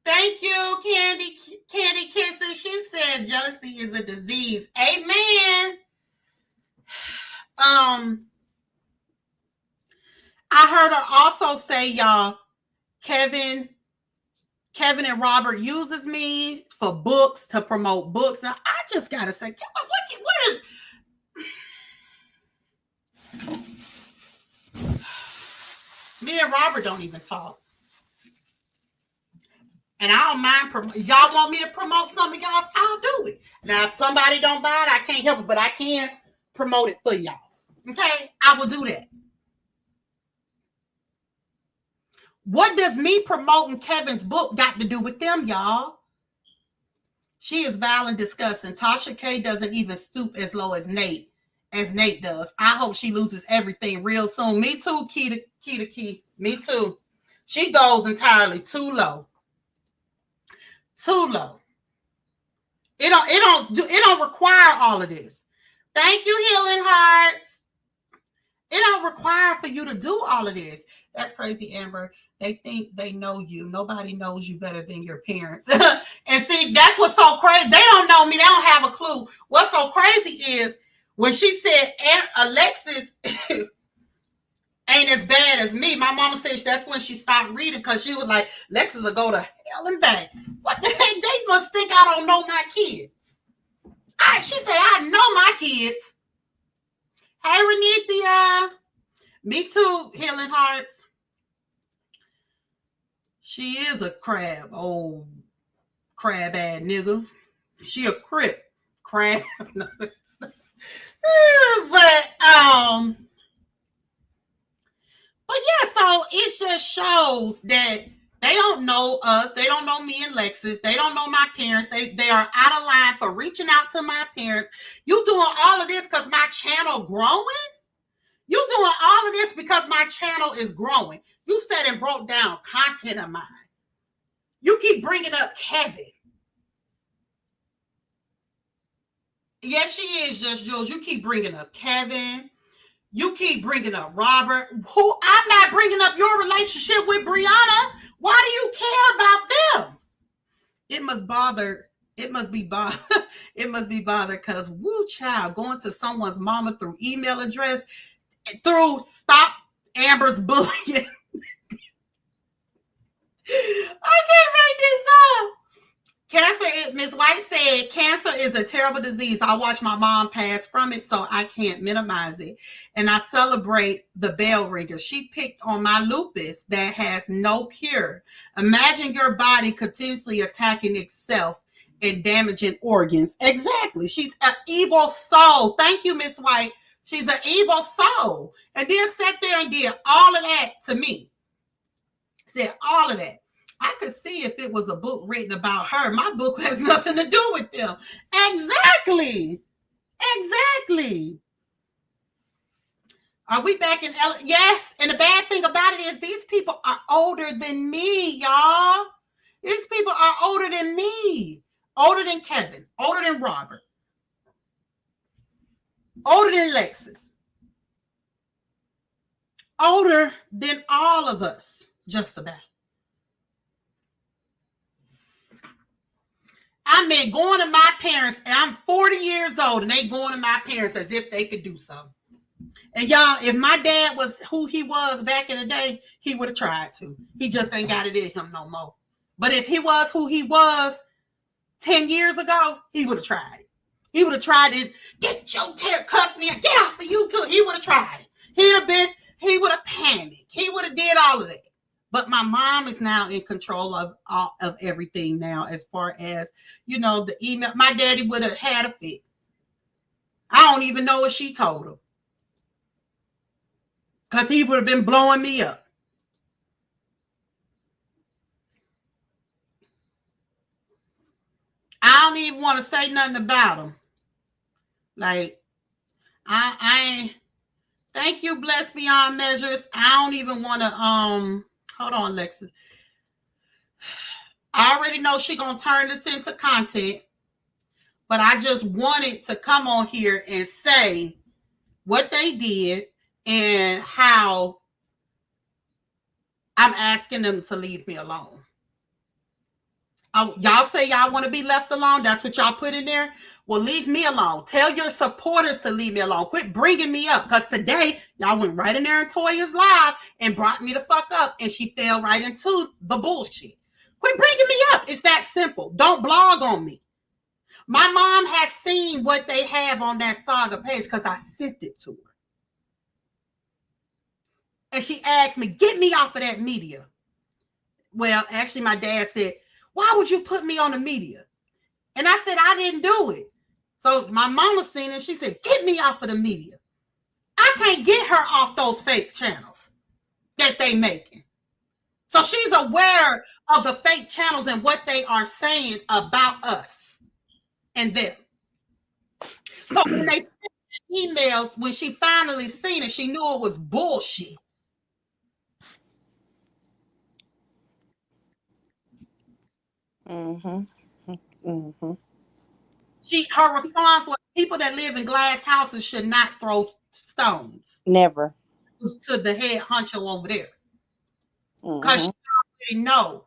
Thank you, Candy Kisses. She said jealousy is a disease. Amen. I heard her also say, y'all, Kevin and Robert uses me for books to promote books. Now, I just gotta say, what is me and Robert don't even talk. And I don't mind. Y'all want me to promote some of y'all's? I'll do it. Now, if somebody don't buy it, I can't help it, but I can promote it for y'all. Okay? I will do that. What does me promoting Kevin's book got to do with them, y'all? She is vile and disgusting. Tasha K doesn't even stoop as low as Nate does. I hope she loses everything real soon. Me too, Key. Me too. She goes entirely too low. Too low. It don't require all of this. Thank you, Healing Hearts. It don't require for you to do all of this. That's crazy, Amber. They think they know you. Nobody knows you better than your parents. And see, that's what's so crazy. They don't know me. They don't have a clue. What's so crazy is when she said Alexis ain't as bad as me, my mama said that's when she stopped reading because she was like, Alexis will go to hell and back. What the heck? They must think I don't know my kids. She said, I know my kids. Hey, Renithia. Me too, Healing Hearts. She is a crab, old crab ass nigga. She a crip crab. But yeah, so it just shows that they don't know us. They don't know me and Lexus. They don't know my parents. They are out of line for reaching out to my parents. You doing all of this because my channel growing? You doing all of this because my channel is growing. You said and broke down content of mine. You keep bringing up Kevin. Yes, she is just Jules. You keep bringing up Kevin. You keep bringing up Robert. Who I'm not bringing up your relationship with Brianna. Why do you care about them? It must be bothered. It must be bothered because woo child going to someone's mama through email address, through Stop Amber's Bullying. I can't make this up. Cancer, Ms. White said, cancer is a terrible disease. I watched my mom pass from it, so I can't minimize it. And I celebrate the bell ringer. She picked on my lupus that has no cure. Imagine your body continuously attacking itself and damaging organs. Exactly. She's an evil soul. Thank you, Ms. White. She's an evil soul. And then sat there and did all of that to me. Said all of that. I could see if it was a book written about her. My book has nothing to do with them. Exactly. Are we back in yes, and the bad thing about it is these people are older than me, y'all. These people are older than me. Older than Kevin. Older than Robert. Older than Lexus. Older than all of us, just about. I mean, going to my parents, and I'm 40 years old, and they going to my parents as if they could do something. And y'all, if my dad was who he was back in the day, he would have tried to. He just ain't got it in him no more. But if he was who he was 10 years ago, he would have tried it. He would have tried to get your tail, cuss me, and get off of you too. He would have tried it. He would have panicked. He would have did all of that. But my mom is now in control of everything now, as far as, the email. My daddy would have had a fit. I don't even know what she told him. Because he would have been blowing me up. I don't even want to say nothing about him. Like, I thank you, blessed beyond measures. I don't even want to, hold on, Lexus. I already know she gonna turn this into content, but I just wanted to come on here and say what they did and how I'm asking them to leave me alone. Y'all say y'all want to be left alone. That's what y'all put in there. Well, leave me alone. Tell your supporters to leave me alone. Quit bringing me up, because today y'all went right in there in Toya's live and brought me the fuck up, and she fell right into the bullshit. Quit bringing me up. It's that simple. Don't blog on me. My mom has seen what they have on that saga page because I sent it to her. And she asked me, get me off of that media. Well, actually, my dad said, why would you put me on the media? And I said, I didn't do it. So my mama seen it. She said, get me off of the media. I can't get her off those fake channels that they making. So she's aware of the fake channels and what they are saying about us and them. So when they sent the email, when she finally seen it, she knew it was bullshit. Mm-hmm. Mm-hmm. Her response was, people that live in glass houses should not throw stones. Never. To the head honcho over there. Because Mm-hmm. she already know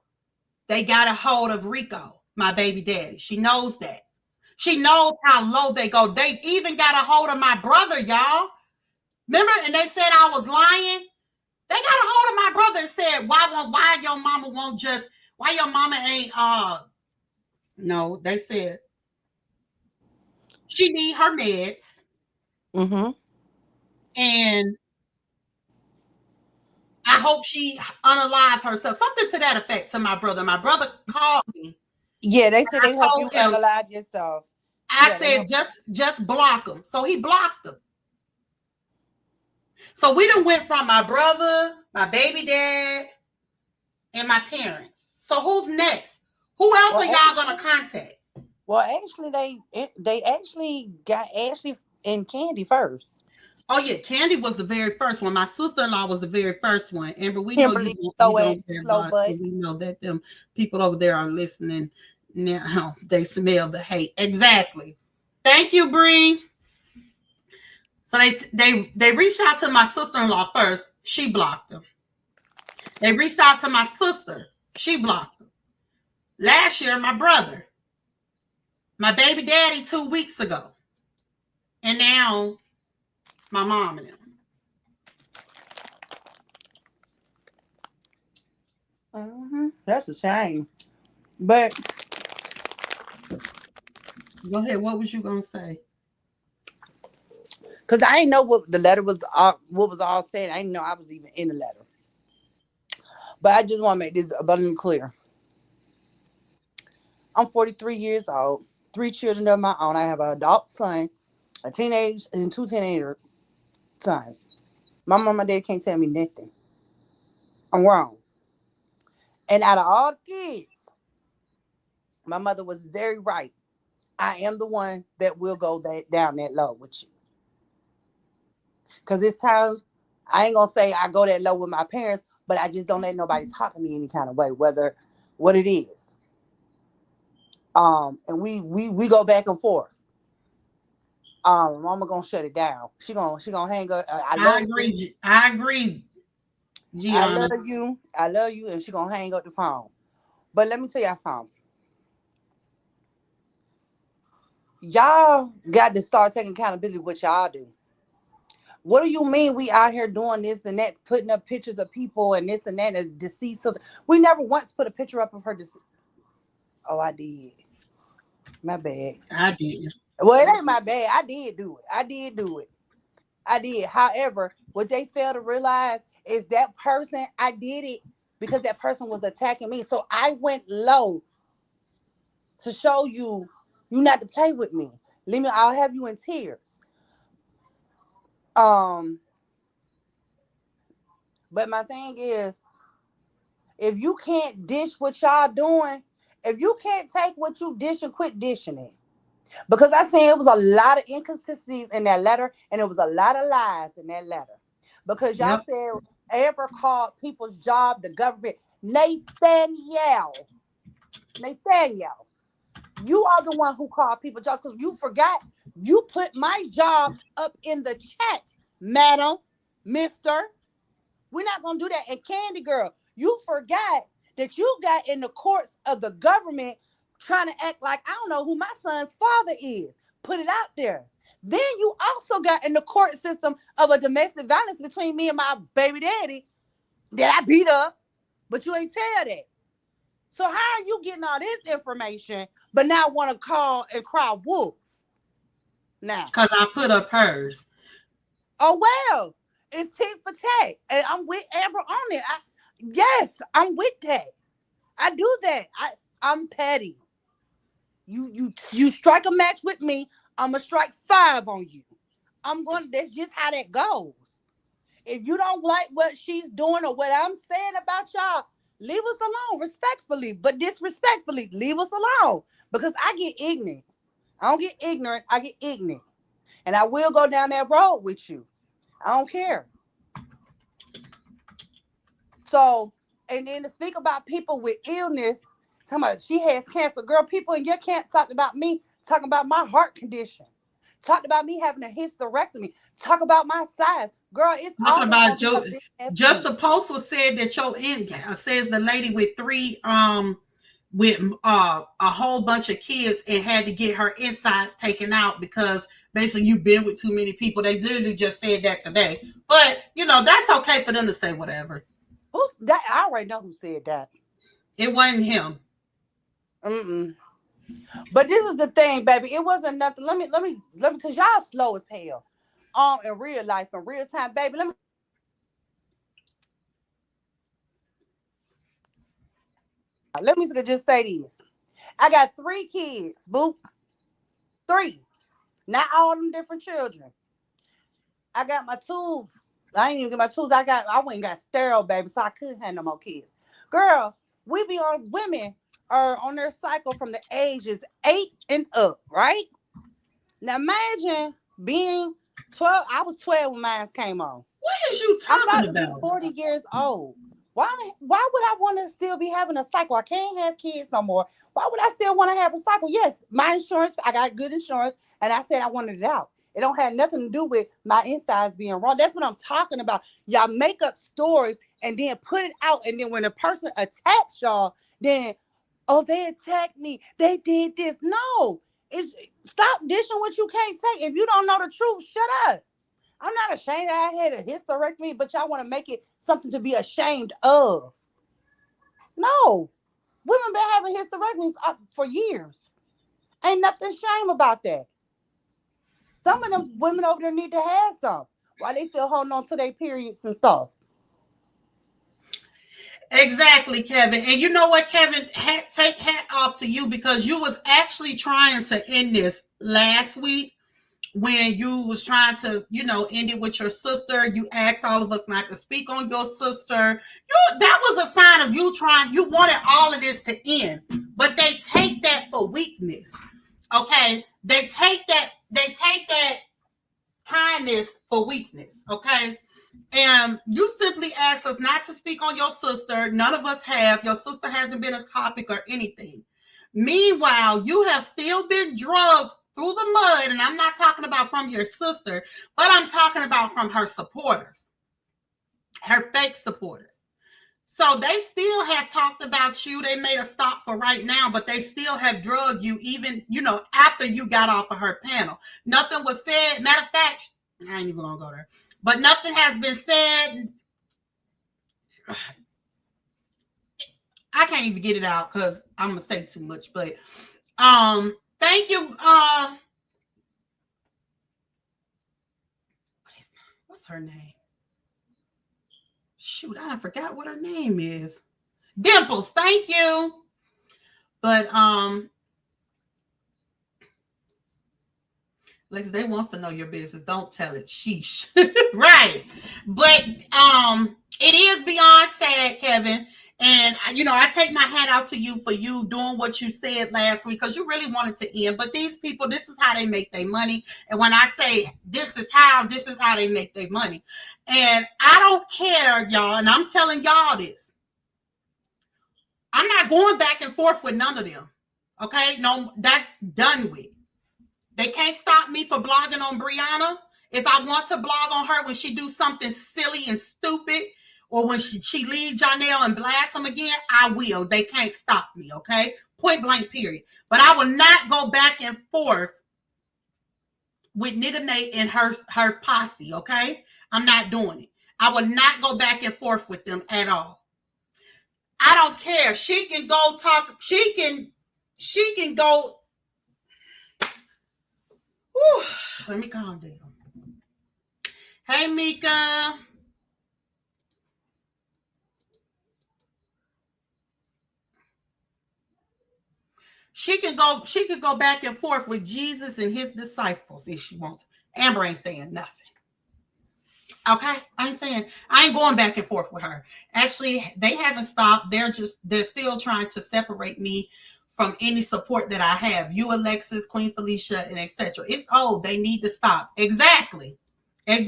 they got a hold of Rico, my baby daddy. She knows that. She knows how low they go. They even got a hold of my brother, y'all. Remember? And they said I was lying. They got a hold of my brother and said, why your mama won't just, why your mama ain't, no, they said she need her meds. Mm-hmm. And I hope she unalive herself. Something to that effect to my brother. My brother called me. Yeah, they said they hope you told him, unalive yourself. I Yeah, said, just block him. So he blocked him. So we done went from my brother, my baby dad, and my parents. So who's next? Who else are y'all gonna contact? Well, actually, they actually got Ashley and Candy first. Oh yeah, Candy was the very first one. My sister-in-law was the very first one. Amber, we know Kimberly, you slow don't care slow about butt. it. We know that them people over there are listening now. They smell the hate. Exactly. Thank you, Bree. So they reached out to my sister-in-law first. She blocked them. They reached out to my sister. She blocked them. Last year, my brother, my baby daddy 2 weeks ago. And now my mom and them. Mm-hmm. That's a shame. But Go ahead. What was you gonna say? because I didn't know what the letter was, what was all said. I didn't know I was even in the letter. But I just want to make this abundantly clear. I'm 43 years old, 3 children of my own. I have an adult son, a teenage, and 2 teenager sons. My mom and dad can't tell me nothing. I'm wrong. And out of all the kids, my mother was very right. I am the one that will go down that low with you. Because it's times, I ain't going to say I go that low with my parents, but I just don't let nobody talk to me any kind of way, whether what it is. And we go back and forth. Mama gonna shut it down. She gonna hang up. I love you. I agree, I Gianna. love you. I love you, and she gonna hang up the phone. But let me tell y'all something. Y'all got to start taking accountability of what y'all do. What do you mean we out here doing this and that, putting up pictures of people and this and that, and deceased? We never once put a picture up of her. Oh, I did. My bad. I did. Well, it ain't my bad. I did do it. I did. However, what they fail to realize is that person, I did it because that person was attacking me. So I went low to show you not to play with me. Leave me, I'll have you in tears. But my thing is, if you can't dish what y'all doing, if you can't take what you dish and quit dishing it. Because I said it was a lot of inconsistencies in that letter, and it was a lot of lies in that letter. Because y'all Yep. said Amber called people's job the government. Nathaniel, you are the one who called people jobs because you forgot you put my job up in the chat, madam, mister. We're not gonna do that. And Candy Girl, you forgot that you got in the courts of the government trying to act like I don't know who my son's father is. Put it out there. Then you also got in the court system of a domestic violence between me and my baby daddy that I beat up, but you ain't tell that. So how are you getting all this information, but now want to call and cry wolf? Now, Because I put up hers. oh well, it's tit for tat, and I'm with Amber on it. Yes, I'm with that. I do that. I'm petty. You strike a match with me, I'm gonna strike 5 on you. That's just how that goes. If you don't like what she's doing or what I'm saying about y'all, leave us alone respectfully, but disrespectfully, leave us alone. Because I get ignorant. I don't get ignorant, I get ignorant. And I will go down that road with you. I don't care. So, and then to speak about people with illness, talking about she has cancer. Girl, people in your camp talked about me, talking about my heart condition. Talked about me having a hysterectomy. Talk about my size. Girl, it's Talking always about gonna be a big just the post was said that your end says the lady with 3 with a whole bunch of kids and had to get her insides taken out because basically you've been with too many people. They literally just said that today. But you know, that's okay for them to say whatever. Who's that? I already know who said that. It wasn't him. But this is the thing, baby. It wasn't nothing. Let me, because y'all slow as hell. In real life, in real time, baby. Let me just say this. I got 3 kids, boo. 3. Not all them different children. I got my tubes. I ain't even get my tubes. I went and got sterile, baby, so I couldn't have no more kids. Girl, women are on their cycle from the ages 8 and up, right? Now imagine being 12. I was 12 when mine came on. What is you I'm talking about to about? be 40 years old. Why would I want to still be having a cycle? I can't have kids no more. Why would I still want to have a cycle? Yes, my insurance, I got good insurance, and I said I wanted it out. It don't have nothing to do with my insides being wrong. That's what I'm talking about. Y'all make up stories and then put it out, and then when a person attacks y'all, then, oh, they attacked me. They did this. No, stop dishing what you can't take. If you don't know the truth, shut up. I'm not ashamed that I had a hysterectomy, but y'all want to make it something to be ashamed of. No. Women been having hysterectomies for years. Ain't nothing shame about that. Some of them women over there need to have some. Why they still holding on to their periods and stuff? Exactly, Kevin. And you know what, Kevin? Take hat off to you because you was actually trying to end this last week when you was trying to, end it with your sister. You asked all of us not to speak on your sister. That was a sign of you wanted all of this to end. But they take that for weakness. Okay? They take that kindness for weakness. Okay? And you simply asked us not to speak on your sister. None of us have. Your sister hasn't been a topic or anything. Meanwhile, you have still been drugged through the mud, and I'm not talking about from your sister, but I'm talking about from her supporters, her fake supporters. So they still have talked about you. They made a stop for right now, but they still have drugged you even, after you got off of her panel. Nothing was said. Matter of fact, I ain't even gonna go there. But nothing has been said. I can't even get it out because I'm gonna say too much. But thank you. What's her name? Shoot, I forgot what her name is. Dimples, thank you. But Lex, they wants to know your business. Don't tell it. Sheesh. Right. But it is beyond sad, Kevin. And I take my hat out to you for you doing what you said last week, because you really wanted to end. But these people, this is how they make their money. And when I say this is how they make their money. And I don't care, y'all. And I'm telling y'all this. I'm not going back and forth with none of them. Okay? No, that's done with. They can't stop me for blogging on Brianna. If I want to blog on her when she do something silly and stupid, or when she leave Janelle and blast him again, I will. They can't stop me, okay? Point blank, period. But I will not go back and forth with Nigga Nate and her posse, okay? I'm not doing it. I will not go back and forth with them at all. I don't care. She can go talk. She can go. Whew, let me calm down. Hey, Mika. She can go back and forth with Jesus and his disciples if she wants. Amber ain't saying nothing. Okay? I ain't going back and forth with her. Actually, they haven't stopped. They're still trying to separate me from any support that I have. You, Alexis, Queen Felicia, and etc. It's old. They need to stop. Exactly. Because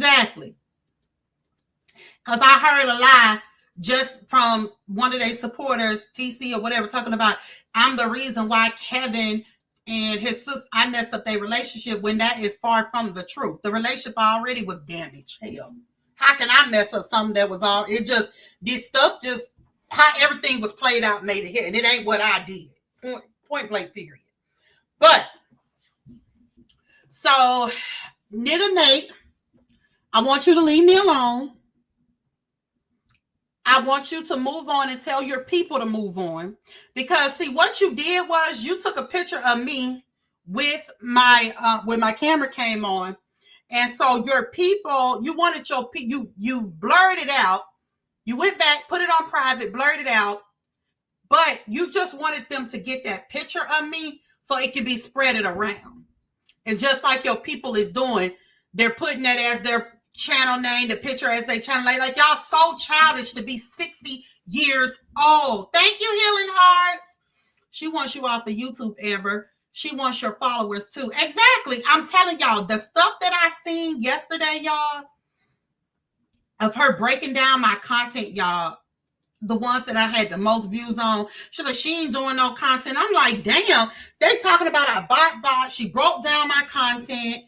I heard a lie just from one of their supporters, TC or whatever, talking about I'm the reason why Kevin and his sister, I messed up their relationship, when that is far from the truth. The relationship already was damaged. Hell, how can I mess up something that was all, this stuff just, how everything was played out made it hit, and it ain't what I did. Point blank, period. But, so, Nigga Nate, I want you to leave me alone. I want you to move on and tell your people to move on. Because, see, what you did was you took a picture of me with when my camera came on. And so your people, you wanted you blurred it out. You went back, put it on private, blurred it out. But you just wanted them to get that picture of me so it could be spreaded around. And just like your people is doing, they're putting that as their channel name, the picture as they channel name. Like, y'all so childish to be 60 years old. Thank you, Healing Hearts. She wants you off of YouTube, Amber. She wants your followers too. Exactly. I'm telling y'all, the stuff that I seen yesterday, y'all, of her breaking down my content, y'all, the ones that I had the most views on. She's like, she ain't doing no content. I'm like, damn, they talking about a bot. She broke down my content.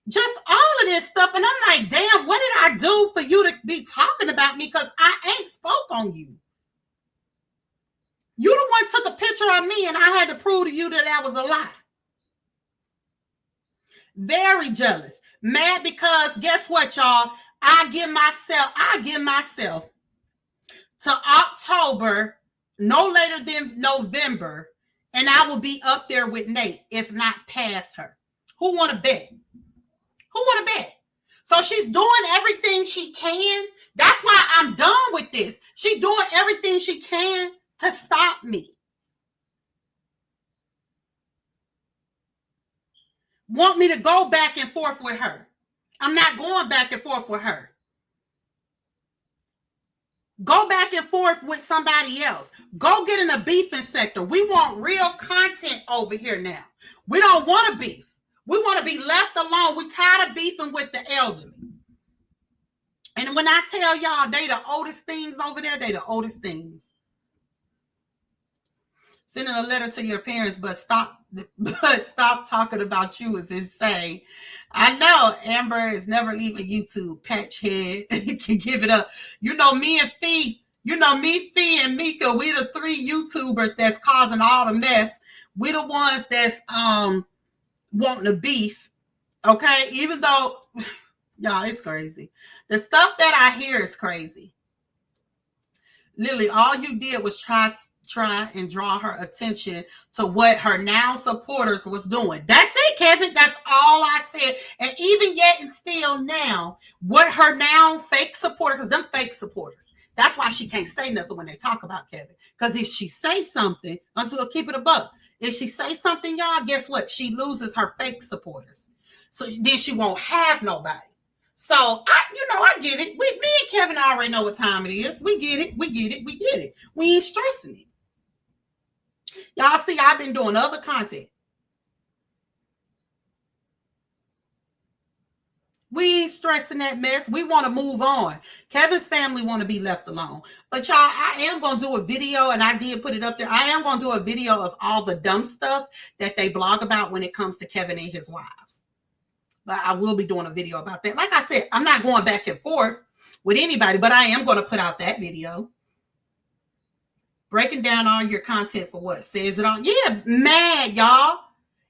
Just all of this stuff. And I'm like, damn, what did I do for you to be talking about me? Because I ain't spoke on you. You the one took a picture of me and I had to prove to you that was a lie. Very jealous. Mad because guess what, y'all? I give myself to October, no later than November, and I will be up there with Nate, if not past her. Who want to bet? So she's doing everything she can. That's why I'm done with this. She's doing everything she can to stop me. Want me to go back and forth with her. I'm not going back and forth with her. Go back and forth with somebody else. Go get in a beefing sector. We want real content over here now. We don't want to beef. We want to be left alone. We're tired of beefing with the elderly. And when I tell y'all they the oldest things over there, they the oldest things. Sending a letter to your parents, but stop talking about you is insane. I know Amber is never leaving YouTube. Patch head can give it up. You know me, Fee, and Mika, we the three YouTubers that's causing all the mess. We the ones that's wanting to beef. Okay, even though y'all, it's crazy. The stuff that I hear is crazy. Literally, all you did was try and draw her attention to what her now supporters was doing. That's it, Kevin. That's all I said. And even yet and still now, what her now fake supporters, because them fake supporters, that's why she can't say nothing when they talk about Kevin. Because if she say something, I'm just gonna keep it a buck. If she say something, y'all, guess what? She loses her fake supporters. So then she won't have nobody. So I get it. Me and Kevin already know what time it is. We get it. We get it. We get it. We ain't stressing it. Y'all see, I've been doing other content. We ain't stressing that mess. We want to move on. Kevin's family want to be left alone. But y'all, I am going to do a video, and I did put it up there. I am going to do a video of all the dumb stuff that they blog about when it comes to Kevin and his wives. But I will be doing a video about that. Like I said, I'm not going back and forth with anybody, but I am going to put out that video. Breaking down all your content for what? Says it all. Yeah, mad, y'all.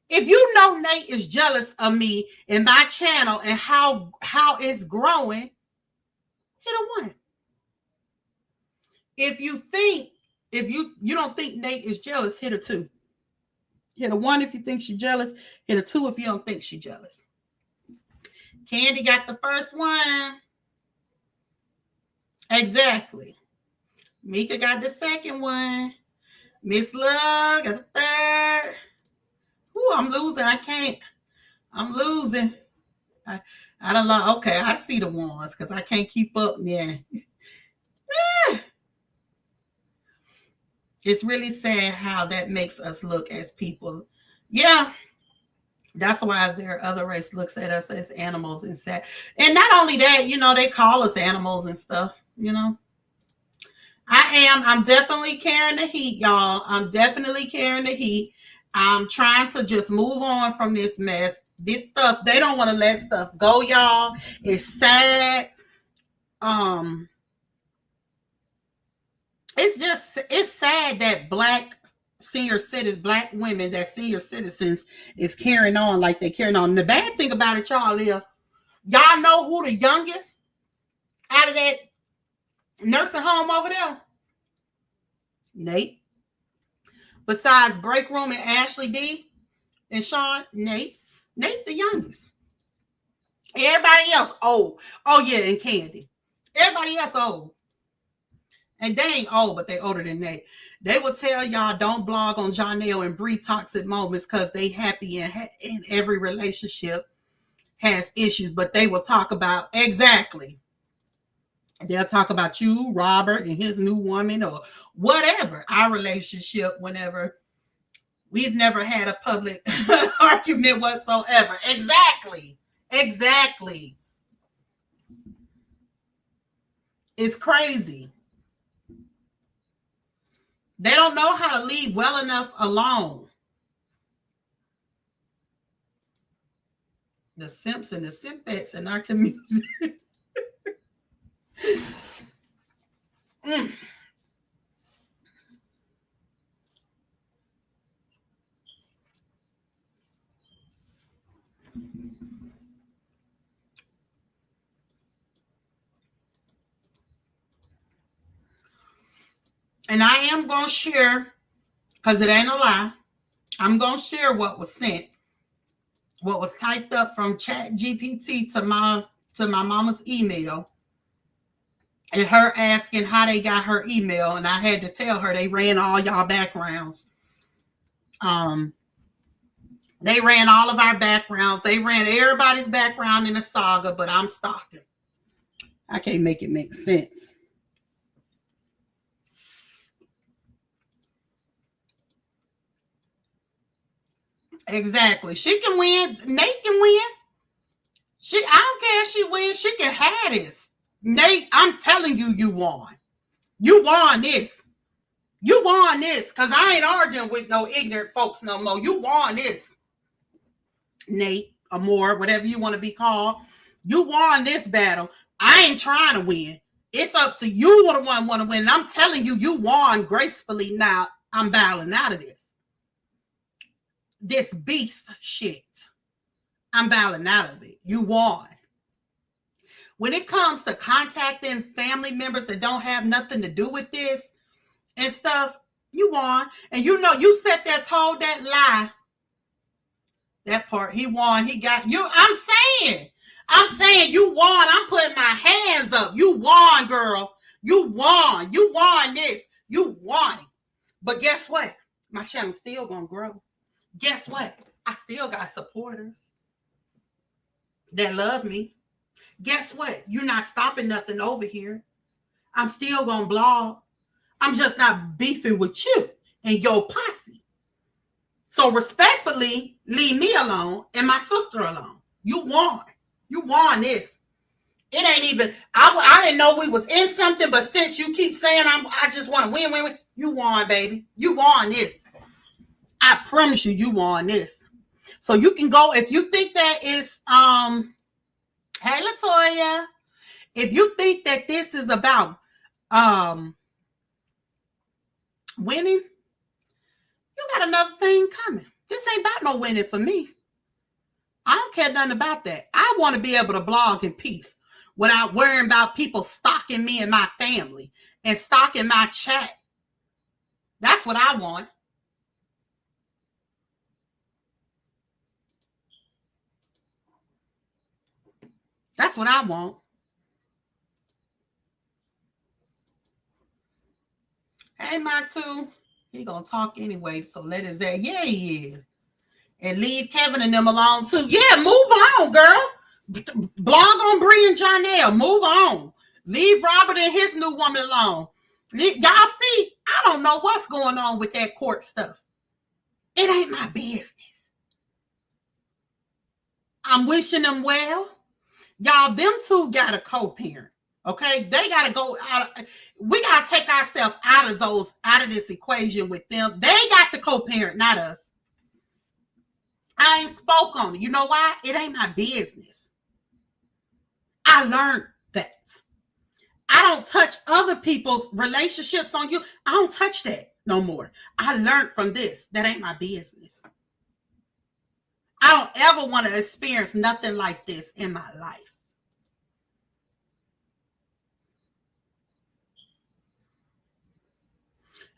If you know Nate is jealous of me and my channel and how it's growing, hit a 1. If you don't think Nate is jealous, hit a 2. Hit a 1 if you think she's jealous. Hit a 2 if you don't think she's jealous. Candy got the first one. Exactly. Mika got the second one. Miss Love got the third. Ooh, I'm losing. I can't. I'm losing. I don't know. Okay, I see the ones because I can't keep up. Yeah. It's really sad how that makes us look as people. Yeah. That's why their other race looks at us as animals and sad. And not only that, they call us animals and stuff, I'm definitely carrying the heat, y'all. I'm definitely carrying the heat. I'm trying to just move on from this mess. This stuff, they don't want to let stuff go, y'all. It's sad. It's sad that black women, that senior citizens is carrying on like they carrying on. And the bad thing about it, y'all, is y'all know who the youngest out of that nursing home over there? Nate. Besides Break Room and Ashley D and Sean, Nate the youngest. Everybody else old. Oh yeah, and Candy. Everybody else old. And they ain't old, but they older than Nate. They will tell y'all don't blog on Jonelle and Bree toxic moments because they happy in every relationship has issues, but they will talk about exactly. They'll talk about you, Robert, and his new woman or whatever. Our relationship, whenever we've never had a public argument whatsoever. Exactly. It's crazy. They don't know how to leave well enough alone. The simps and the simpettes in our community. And I am going to share, because it ain't a lie, I'm going to share what was sent, what was typed up from ChatGPT to my mama's email, and her asking how they got her email, and I had to tell her they ran all y'all backgrounds. They ran all of our backgrounds. They ran everybody's background in the saga, but I'm stalking. I can't make it make sense. Exactly. She can win. Nate can win. I don't care if she wins. She can have this. Nate, I'm telling you, you won. You won this. You won this. Because I ain't arguing with no ignorant folks no more. You won this. Nate, Amor, whatever you want to be called. You won this battle. I ain't trying to win. It's up to you what one want to win. And I'm telling you, you won gracefully. Now I'm bowing out of this. This beef shit. I'm bowing out of it. You won. When it comes to contacting family members that don't have nothing to do with this and stuff, you won. And you sat there, told that lie. That part, he won. He got you. I'm saying you won. I'm putting my hands up. You won, girl. You won. You won this. You won it. But guess what? My channel's still gonna grow. Guess what? I still got supporters that love me. Guess what? You're not stopping nothing over here. I'm still going to blog. I'm just not beefing with you and your posse. So respectfully, leave me alone and my sister alone. You won. You won this. It ain't even, I didn't know we was in something, but since you keep saying I just want to win, you won, baby. You won this. I promise you, you won this. So you can go, if you think that is, hey, Latoya, if you think that this is about winning, you got another thing coming. This ain't about no winning for me. I don't care nothing about that. I want to be able to blog in peace without worrying about people stalking me and my family and stalking my chat. That's what I want. That's what I want. Hey, Matu, he gonna talk anyway, so let his that. Yeah, he is. And leave Kevin and them alone too. Yeah, move on, girl. Blog on Bree and Jonelle. Move on. Leave Robert and his new woman alone. Y'all see, I don't know what's going on with that court stuff. It ain't my business. I'm wishing them well. Y'all, them two got a co-parent. Okay, they gotta go out. We gotta take ourselves out of this equation with them. They got the co-parent, not us. I ain't spoke on it. You know why? It ain't my business. I learned that. I don't touch other people's relationships on you. I don't touch that no more. I learned from this. That ain't my business. I don't ever want to experience nothing like this in my life.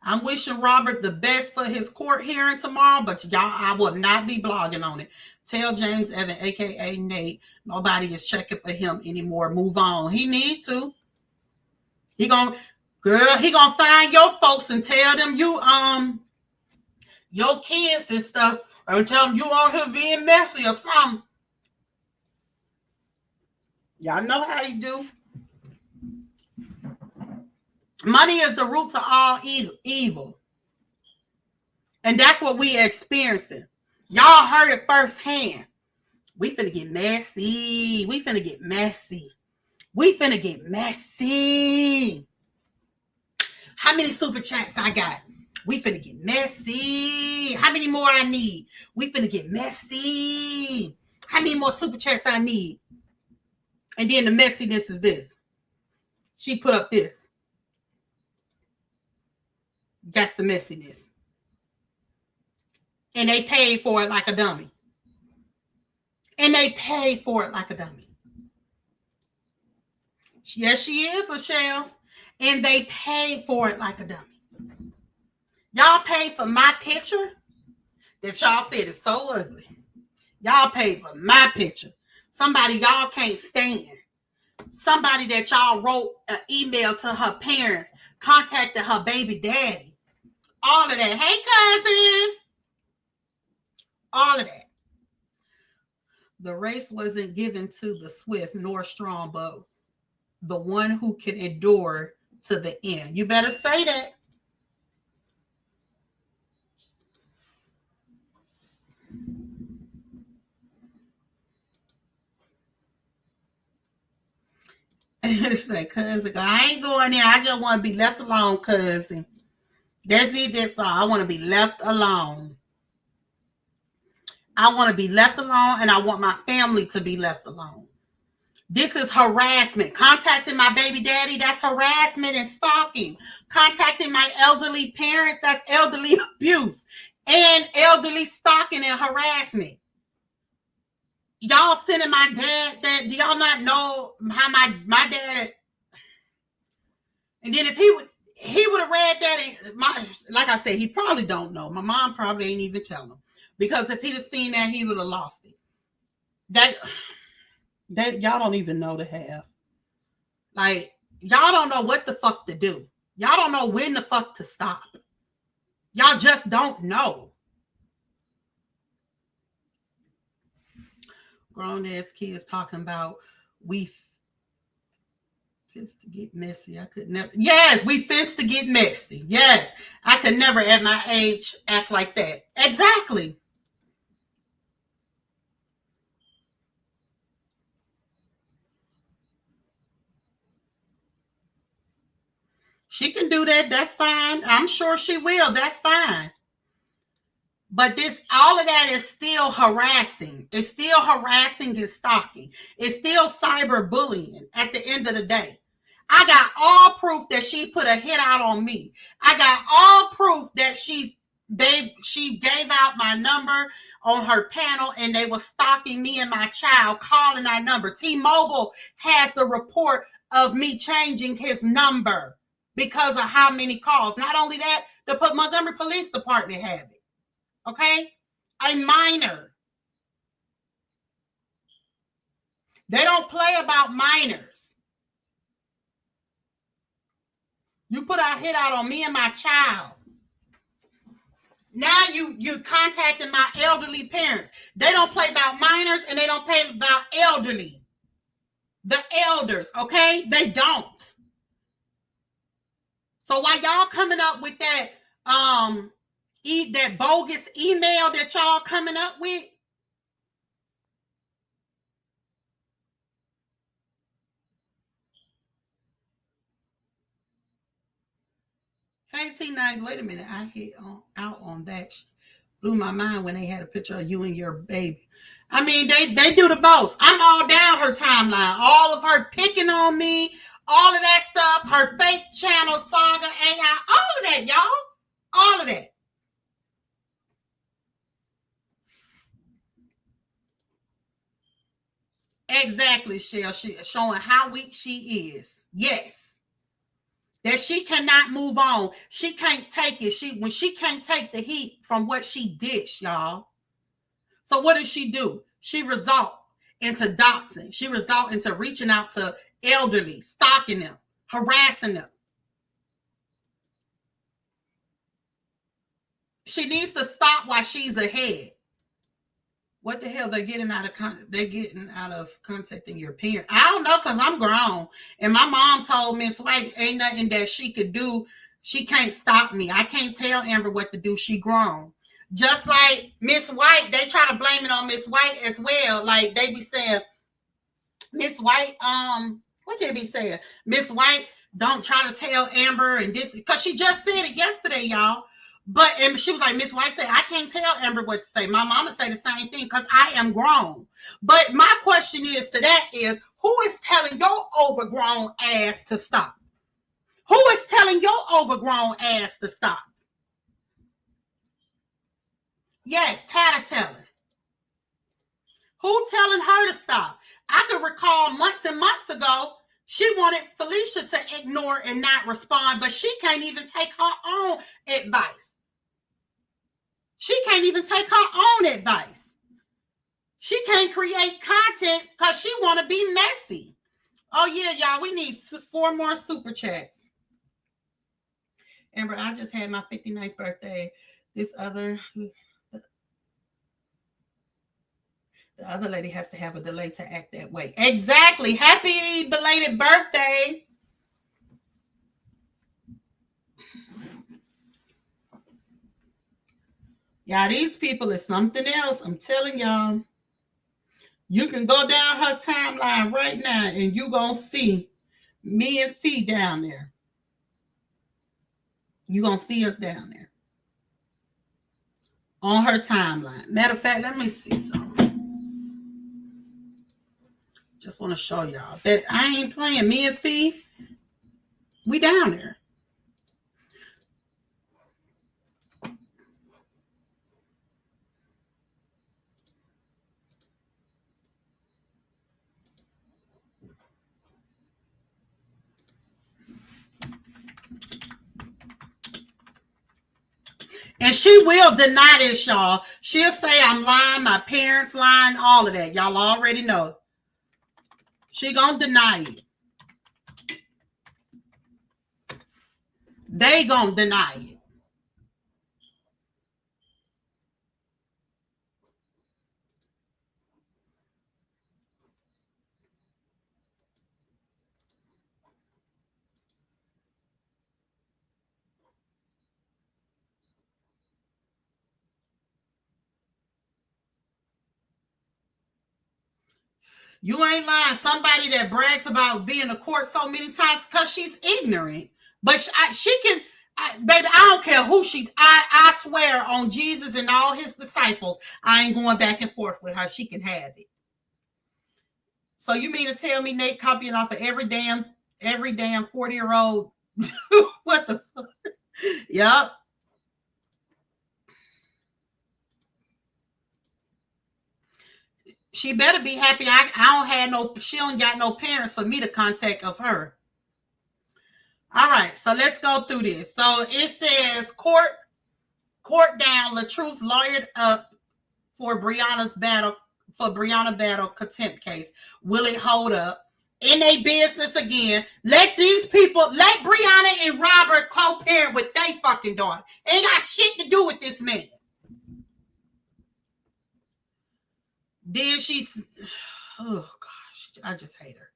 I'm wishing Robert the best for his court hearing tomorrow, but y'all, I will not be blogging on it. Tell James Evan, aka Nate, nobody is checking for him anymore. Move on. He need to. He gonna find your folks and tell them you your kids and stuff, or tell them you on here being messy or something. Y'all know how you do. Money is the root to all evil. And that's what we experiencing. Y'all heard it firsthand. We finna get messy. We finna get messy. We finna get messy. How many super chats I got? We finna get messy. How many more I need? We finna get messy. How many more super chats I need? And then the messiness is this. She put up this. That's the messiness. And they paid for it like a dummy. And they paid for it like a dummy. Yes, she is, Lachelle. And they paid for it like a dummy. Y'all paid for my picture that y'all said is so ugly. Y'all paid for my picture. Somebody y'all can't stand. Somebody that y'all wrote an email to her parents, contacted her baby daddy. All of that. Hey, cousin. All of that. The race wasn't given to the swift nor strong, but the one who can endure to the end. You better say that. She said, cousin, I ain't going there. I just want to be left alone, cousin. That's it. That's all. I want to be left alone. I want to be left alone, and I want my family to be left alone. This is harassment. Contacting my baby daddy, that's harassment and stalking. Contacting my elderly parents, that's elderly abuse and elderly stalking and harassment. Y'all sending my dad that, do y'all not know how my dad, and then if he would have read that, like I said, he probably don't know. My mom probably ain't even telling him. Because if he'd have seen that, he would have lost it. That y'all don't even know the half. Like, y'all don't know what the fuck to do. Y'all don't know when the fuck to stop. Y'all just don't know. grown ass kids talking about we fence to get messy. I could never. Yes, we fence to get messy. Yes, I could never at my age act like that. Exactly. She can do that. That's fine. I'm sure she will. That's fine. But this, all of that is still harassing. It's still harassing and stalking. It's still cyberbullying at the end of the day. I got all proof that she put a hit out on me. I got all proof that she gave out my number on her panel and they were stalking me and my child, calling our number. T-Mobile has the report of me changing his number because of how many calls. Not only that, the Montgomery Police Department have it. Okay? A minor. They don't play about minors. You put a hit out on me and my child. Now you contacting my elderly parents. They don't play about minors and they don't play about elderly. The elders, okay? They don't. So while y'all coming up with that that bogus email that y'all coming up with, hey T9, wait a minute, I hit out on that. Blew my mind when they had a picture of you and your baby. I mean, they do the most. I'm all down her timeline. All of her picking on me, all of that stuff, her fake channel, Saga, AI, all of that, y'all. All of that. Exactly, Shell. She showing how weak she is. Yes. That she cannot move on. She can't take it. When she can't take the heat from what she dished, y'all. So what does she do? She resort into doxing. She resort into reaching out to elderly, stalking them, harassing them. She needs to stop while she's ahead. What the hell they're getting out of contacting your parents? I don't know, because I'm grown. And my mom told Miss White ain't nothing that she could do. She can't stop me. I can't tell Amber what to do. She grown. Just like Miss White, they try to blame it on Miss White as well. Like they be saying, Miss White, what they be saying? Miss White, don't try to tell Amber and this, because she just said it yesterday, y'all. And she was like, Miss White said, I can't tell Amber what to say. My mama say the same thing because I am grown. But my question is to that is, who is telling your overgrown ass to stop? Who is telling your overgrown ass to stop? Yes, tattletelling. Who telling her to stop? I could recall months and months ago, she wanted Felicia to ignore and not respond, but she can't even take her own advice. She can't even take her own advice. She can't create content because she want to be messy. Oh, yeah, y'all, we need 4 more super chats. Amber, I just had my 59th birthday. The other lady has to have a delay to act that way. Exactly. Happy belated birthday. Y'all, these people is something else. I'm telling y'all. You can go down her timeline right now and you gonna see me and Fee down there. You gonna see us down there. On her timeline. Matter of fact, let me see something. Just want to show y'all that I ain't playing. Me and Fee, we down there. And she will deny this, y'all. She'll say I'm lying, my parents lying, all of that. Y'all already know. She gonna deny it. They gonna deny it. You ain't lying. Somebody that brags about being in court so many times because she's ignorant. But she can, baby, I don't care who I swear on Jesus and all his disciples, I ain't going back and forth with her. She can have it. So you mean to tell me Nate copying off of every damn 40-year-old? What the fuck? Yep. She better be happy. She don't got no parents for me to contact of her. All right, so let's go through this. So it says court down, LaTruth lawyered up for Brianna battle contempt case. Will it hold up? In a business again. Let Brianna and Robert co-parent with their fucking daughter. Ain't got shit to do with this man. Then oh gosh, I just hate her.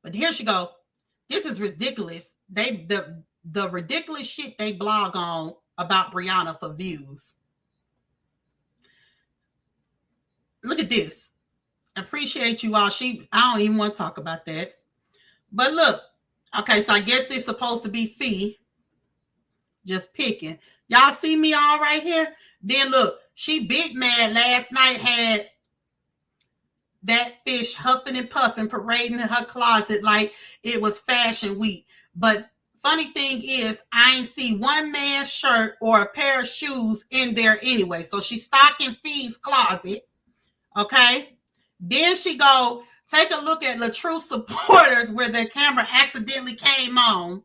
But here she go. This is ridiculous. The ridiculous shit they blog on about Brianna for views. Look at this. Appreciate you all. I don't even want to talk about that. But look, okay, so I guess this is supposed to be Fee. Just picking. Y'all see me all right here? Then look, she big mad last night, had that fish huffing and puffing, parading in her closet like it was fashion week. But funny thing is, I ain't see one man's shirt or a pair of shoes in there anyway. So she's stocking Fee's closet. Okay. Then she go take a look at LaTruth supporters where their camera accidentally came on.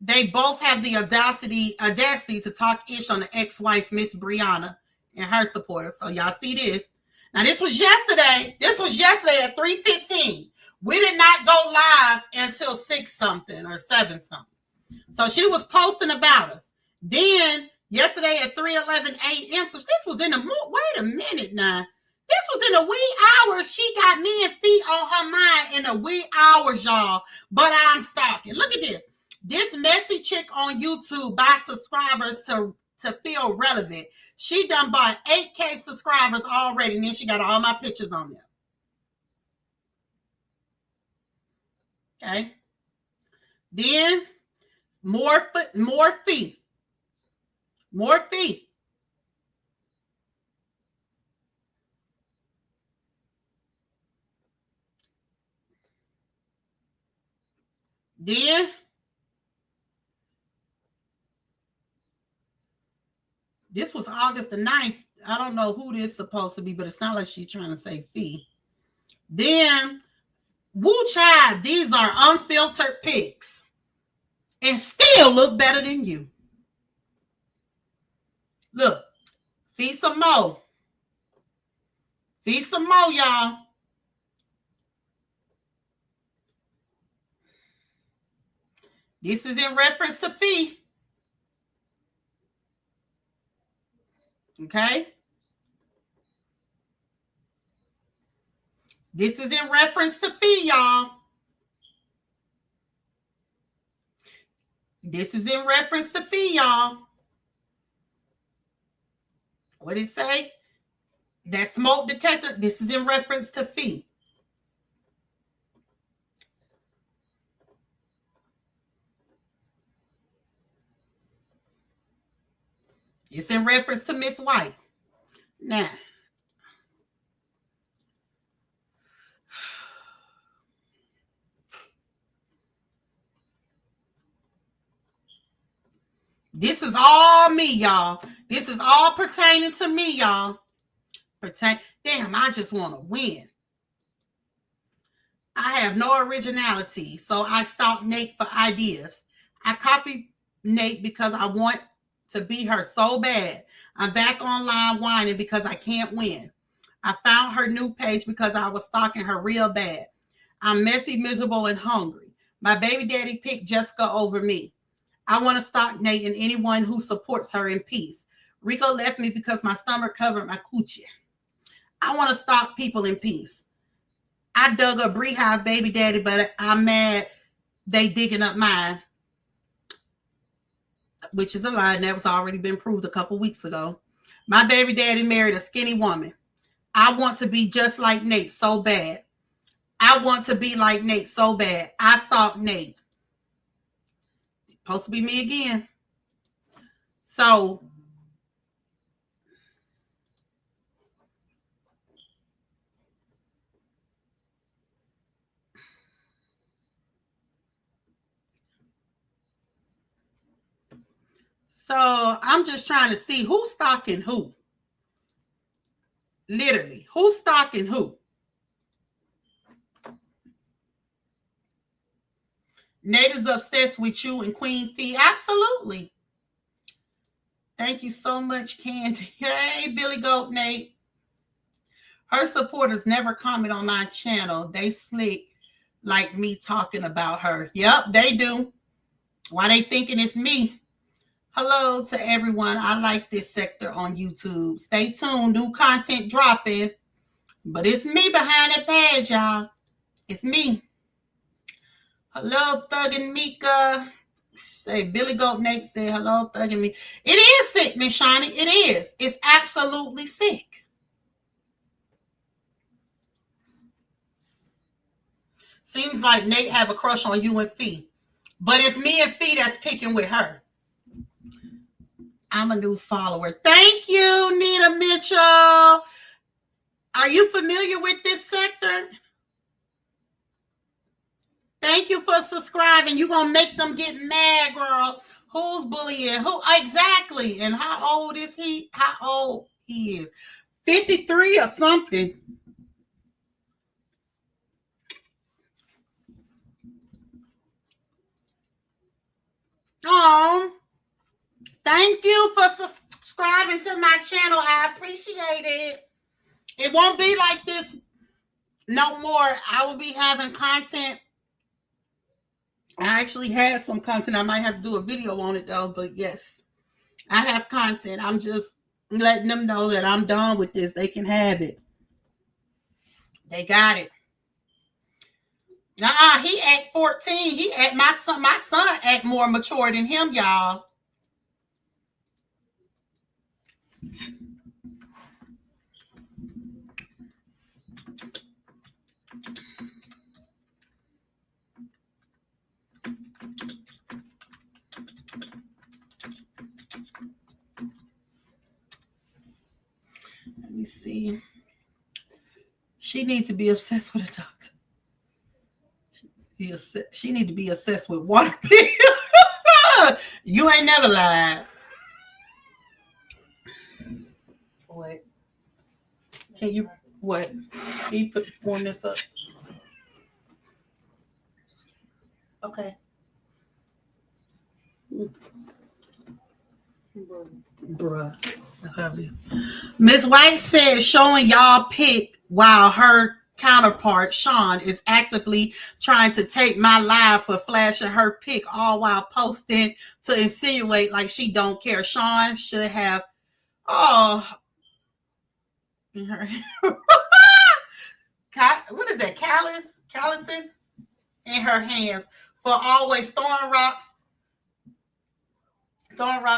They both have the audacity to talk ish on the ex-wife, Miss Brianna, and her supporters. So y'all see this. Now, this was yesterday. At 3:15. We did not go live until 6 something or 7 something. So she was posting about us. Then yesterday at 3:11 a.m. So this was in the wait a minute now. This was in the wee hours. She got me and Fee on her mind in the wee hours, y'all. But I'm stalking. Look at this. This messy chick on YouTube buys subscribers to feel relevant. She done bought 8K subscribers already, and then she got all my pictures on there. Okay. Then more Fee. More Fee. Then this was August the 9th. I don't know who this is supposed to be, but it sounds like she's trying to say Fee. Then, woo child, these are unfiltered pics and still look better than you. Look, Fee some more. Fee some more, y'all. This is in reference to Fee. Okay. This is in reference to Fee, y'all. This is in reference to Fee, y'all. What did it say? That smoke detector. This is in reference to Fee. It's in reference to Miss White. Now, this is all me, y'all. This is all pertaining to me, y'all. Damn, I just want to win. I have no originality, so I stalk Nate for ideas. I copy Nate because I want to be her so bad. I'm back online whining because I can't win. I found her new page because I was stalking her real bad. I'm messy, miserable, and hungry. My baby daddy picked Jessica over me. I want to stalk Nate and anyone who supports her in peace. Rico left me because my stomach covered my coochie. I want to stalk people in peace. I dug a Beehive baby daddy, but I'm mad they digging up mine, which is a lie, and that was already been proved a couple weeks ago. My baby daddy married a skinny woman. I want to be just like Nate so bad. I want to be like Nate so bad. I stalked Nate. Supposed to be me again. So I'm just trying to see who's stalking who. Literally, who's stalking who? Nate is obsessed with you and Queen Fee. Absolutely. Thank you so much, Candy. Hey, Billy Goat Nate. Her supporters never comment on my channel. They slick like me talking about her. Yep, they do. Why they thinking it's me? Hello to everyone. I like this sector on YouTube. Stay tuned. New content dropping. But it's me behind that page, y'all. It's me. Hello, Thug and Mika. Say Billy Goat Nate said hello, Thug and Mika. It is sick, Miss Shani. It is. It's absolutely sick. Seems like Nate have a crush on you and Fee. But it's me and Fee that's picking with her. I'm a new follower. Thank you, Nina Mitchell. Are you familiar with this sector? Thank you for subscribing. You're going to make them get mad, girl. Who's bullying? Who? Exactly. And how old is he? How old he is? 53 or something. Oh, thank you for subscribing to my channel. I appreciate it. It won't be like this no more. I will be having content. I actually had some content. I might have to do a video on it though, but yes, I have content. I'm just letting them know that I'm done with this. They can have it. They got it. He act 14. He act my son act more mature than him, y'all. Let me see. She needs to be obsessed with a doctor. She need to be obsessed with water pills. You ain't never lied. What? Can you what? Can you warm this up? Okay. Bruh. I love you. Miss White said showing y'all pic while her counterpart Sean is actively trying to take my live for flashing her pic, all while posting to insinuate like she don't care. Sean should have in her what is that? Calluses in her hands for always throwing rocks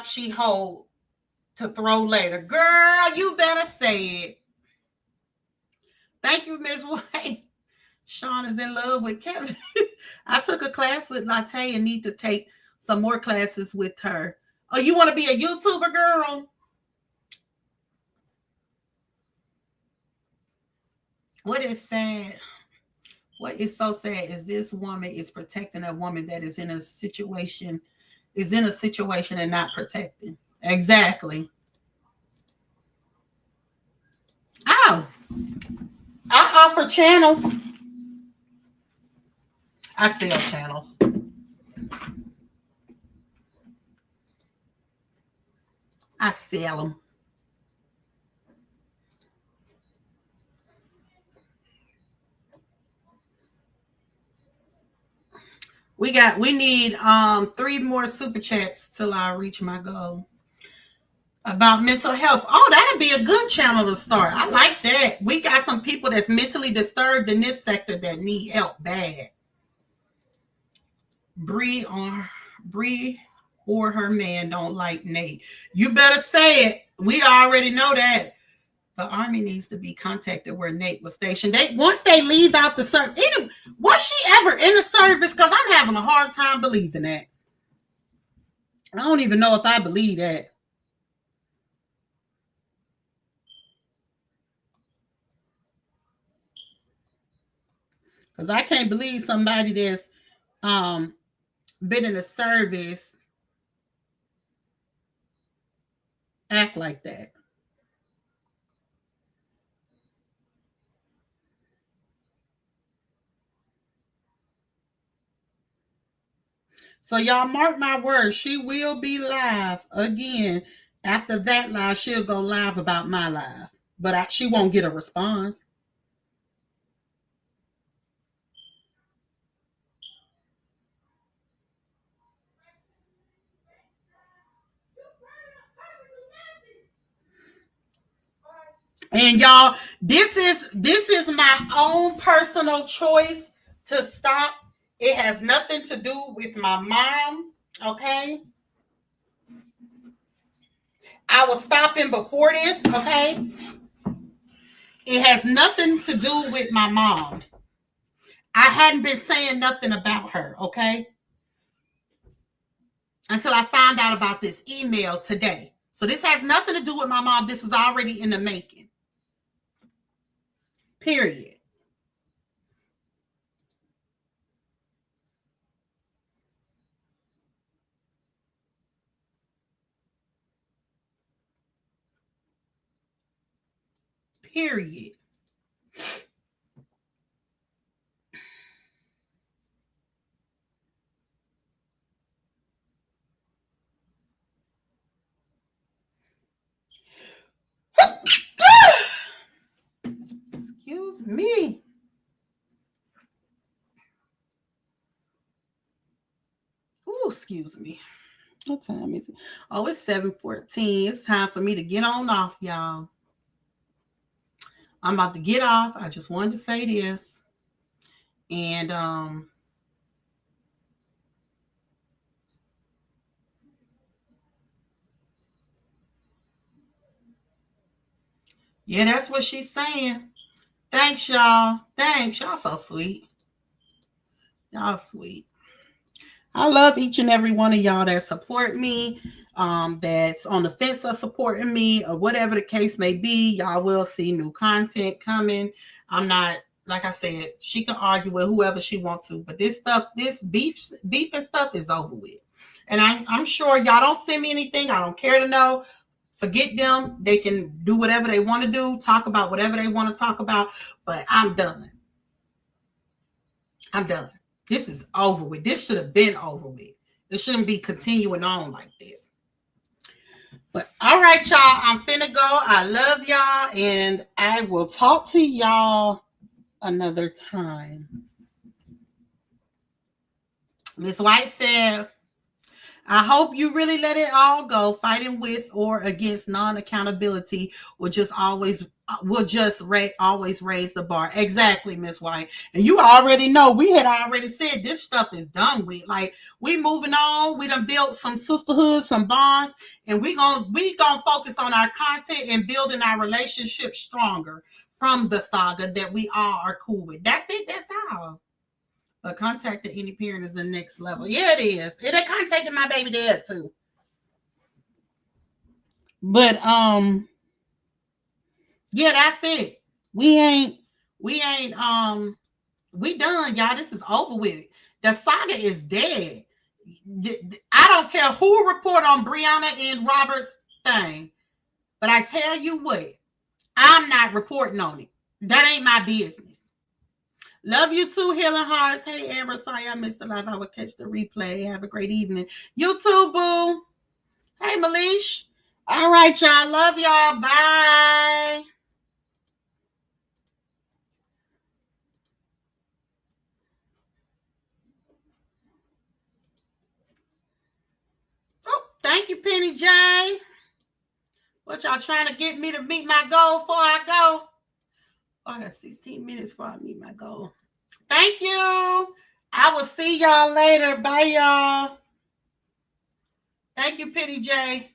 she hold to throw later. Girl, you better say it. Thank you, Miss White. Sean is in love with Kevin. I took a class with Latte and need to take some more classes with her. Oh, you want to be a YouTuber, girl? What is sad? What is so sad is this woman is protecting a woman that is in a situation and not protecting. Exactly. Oh, I offer channels. I sell channels. I sell them. We need 3 more super chats till I reach my goal. About mental health. Oh, that'd be a good channel to start. I like that. We got some people that's mentally disturbed in this sector that need help bad. Bree or her man don't like Nate. You better say it. We already know that. The Army needs to be contacted where Nate was stationed. Once they leave out the service, was she ever in the service? Because I'm having a hard time believing that. I don't even know if I believe that. Because I can't believe somebody that's been in the service act like that. So y'all mark my words, she will be live again. After that live, she'll go live about my live. But she won't get a response. And y'all, this is my own personal choice to stop. It has nothing to do with my mom, okay? I was stopping before this, okay? It has nothing to do with my mom. I hadn't been saying nothing about her, okay? Until I found out about this email today. So this has nothing to do with my mom. This is already in the making. Period. Period. Excuse me. Ooh, excuse me. What time is it? Oh, it's 7:14. It's time for me to get on off, y'all. I'm about to get off. I just wanted to say this. And yeah, that's what she's saying. Thanks, y'all. Thanks. Y'all so sweet. Y'all sweet. I love each and every one of y'all that support me, that's on the fence of supporting me, or whatever the case may be. Y'all will see new content coming. I'm not, like I said, she can argue with whoever she wants to, but this stuff, this beef and stuff is over with. And I'm sure y'all don't send me anything. I don't care to know. Forget them. They can do whatever they want to do, talk about whatever they want to talk about, but I'm done. I'm done. This is over with. This should have been over with. It shouldn't be continuing on like this. But all right, y'all. I'm finna go. I love y'all, and I will talk to y'all another time. Miss White said, I hope you really let it all go. Fighting with or against non-accountability will just always raise the bar. Exactly, Miss White. And you already know, we had already said this stuff is done with. Like, we moving on. We done built some sisterhood, some bonds, and we gonna focus on our content and building our relationship stronger from the saga that we all are cool with. That's it. That's all. But contacting any parent is the next level. Yeah, it is. It contacted my baby dad too. But yeah, that's it. We done, y'all. This is over with. The saga is dead. I don't care who report on Brianna and Robert's thing, but I tell you what, I'm not reporting on it. That ain't my business. Love you too, Healing Hearts. Hey, Amber, sorry I missed the live. I will catch the replay. Have a great evening. You too, boo. Hey, Malish. All right, y'all. Love y'all. Bye. Oh, thank you, Penny J. What y'all trying to get me to meet my goal before I go? Oh, I got 16 minutes before I meet my goal. Thank you. I will see y'all later. Bye, y'all. Thank you, Penny J.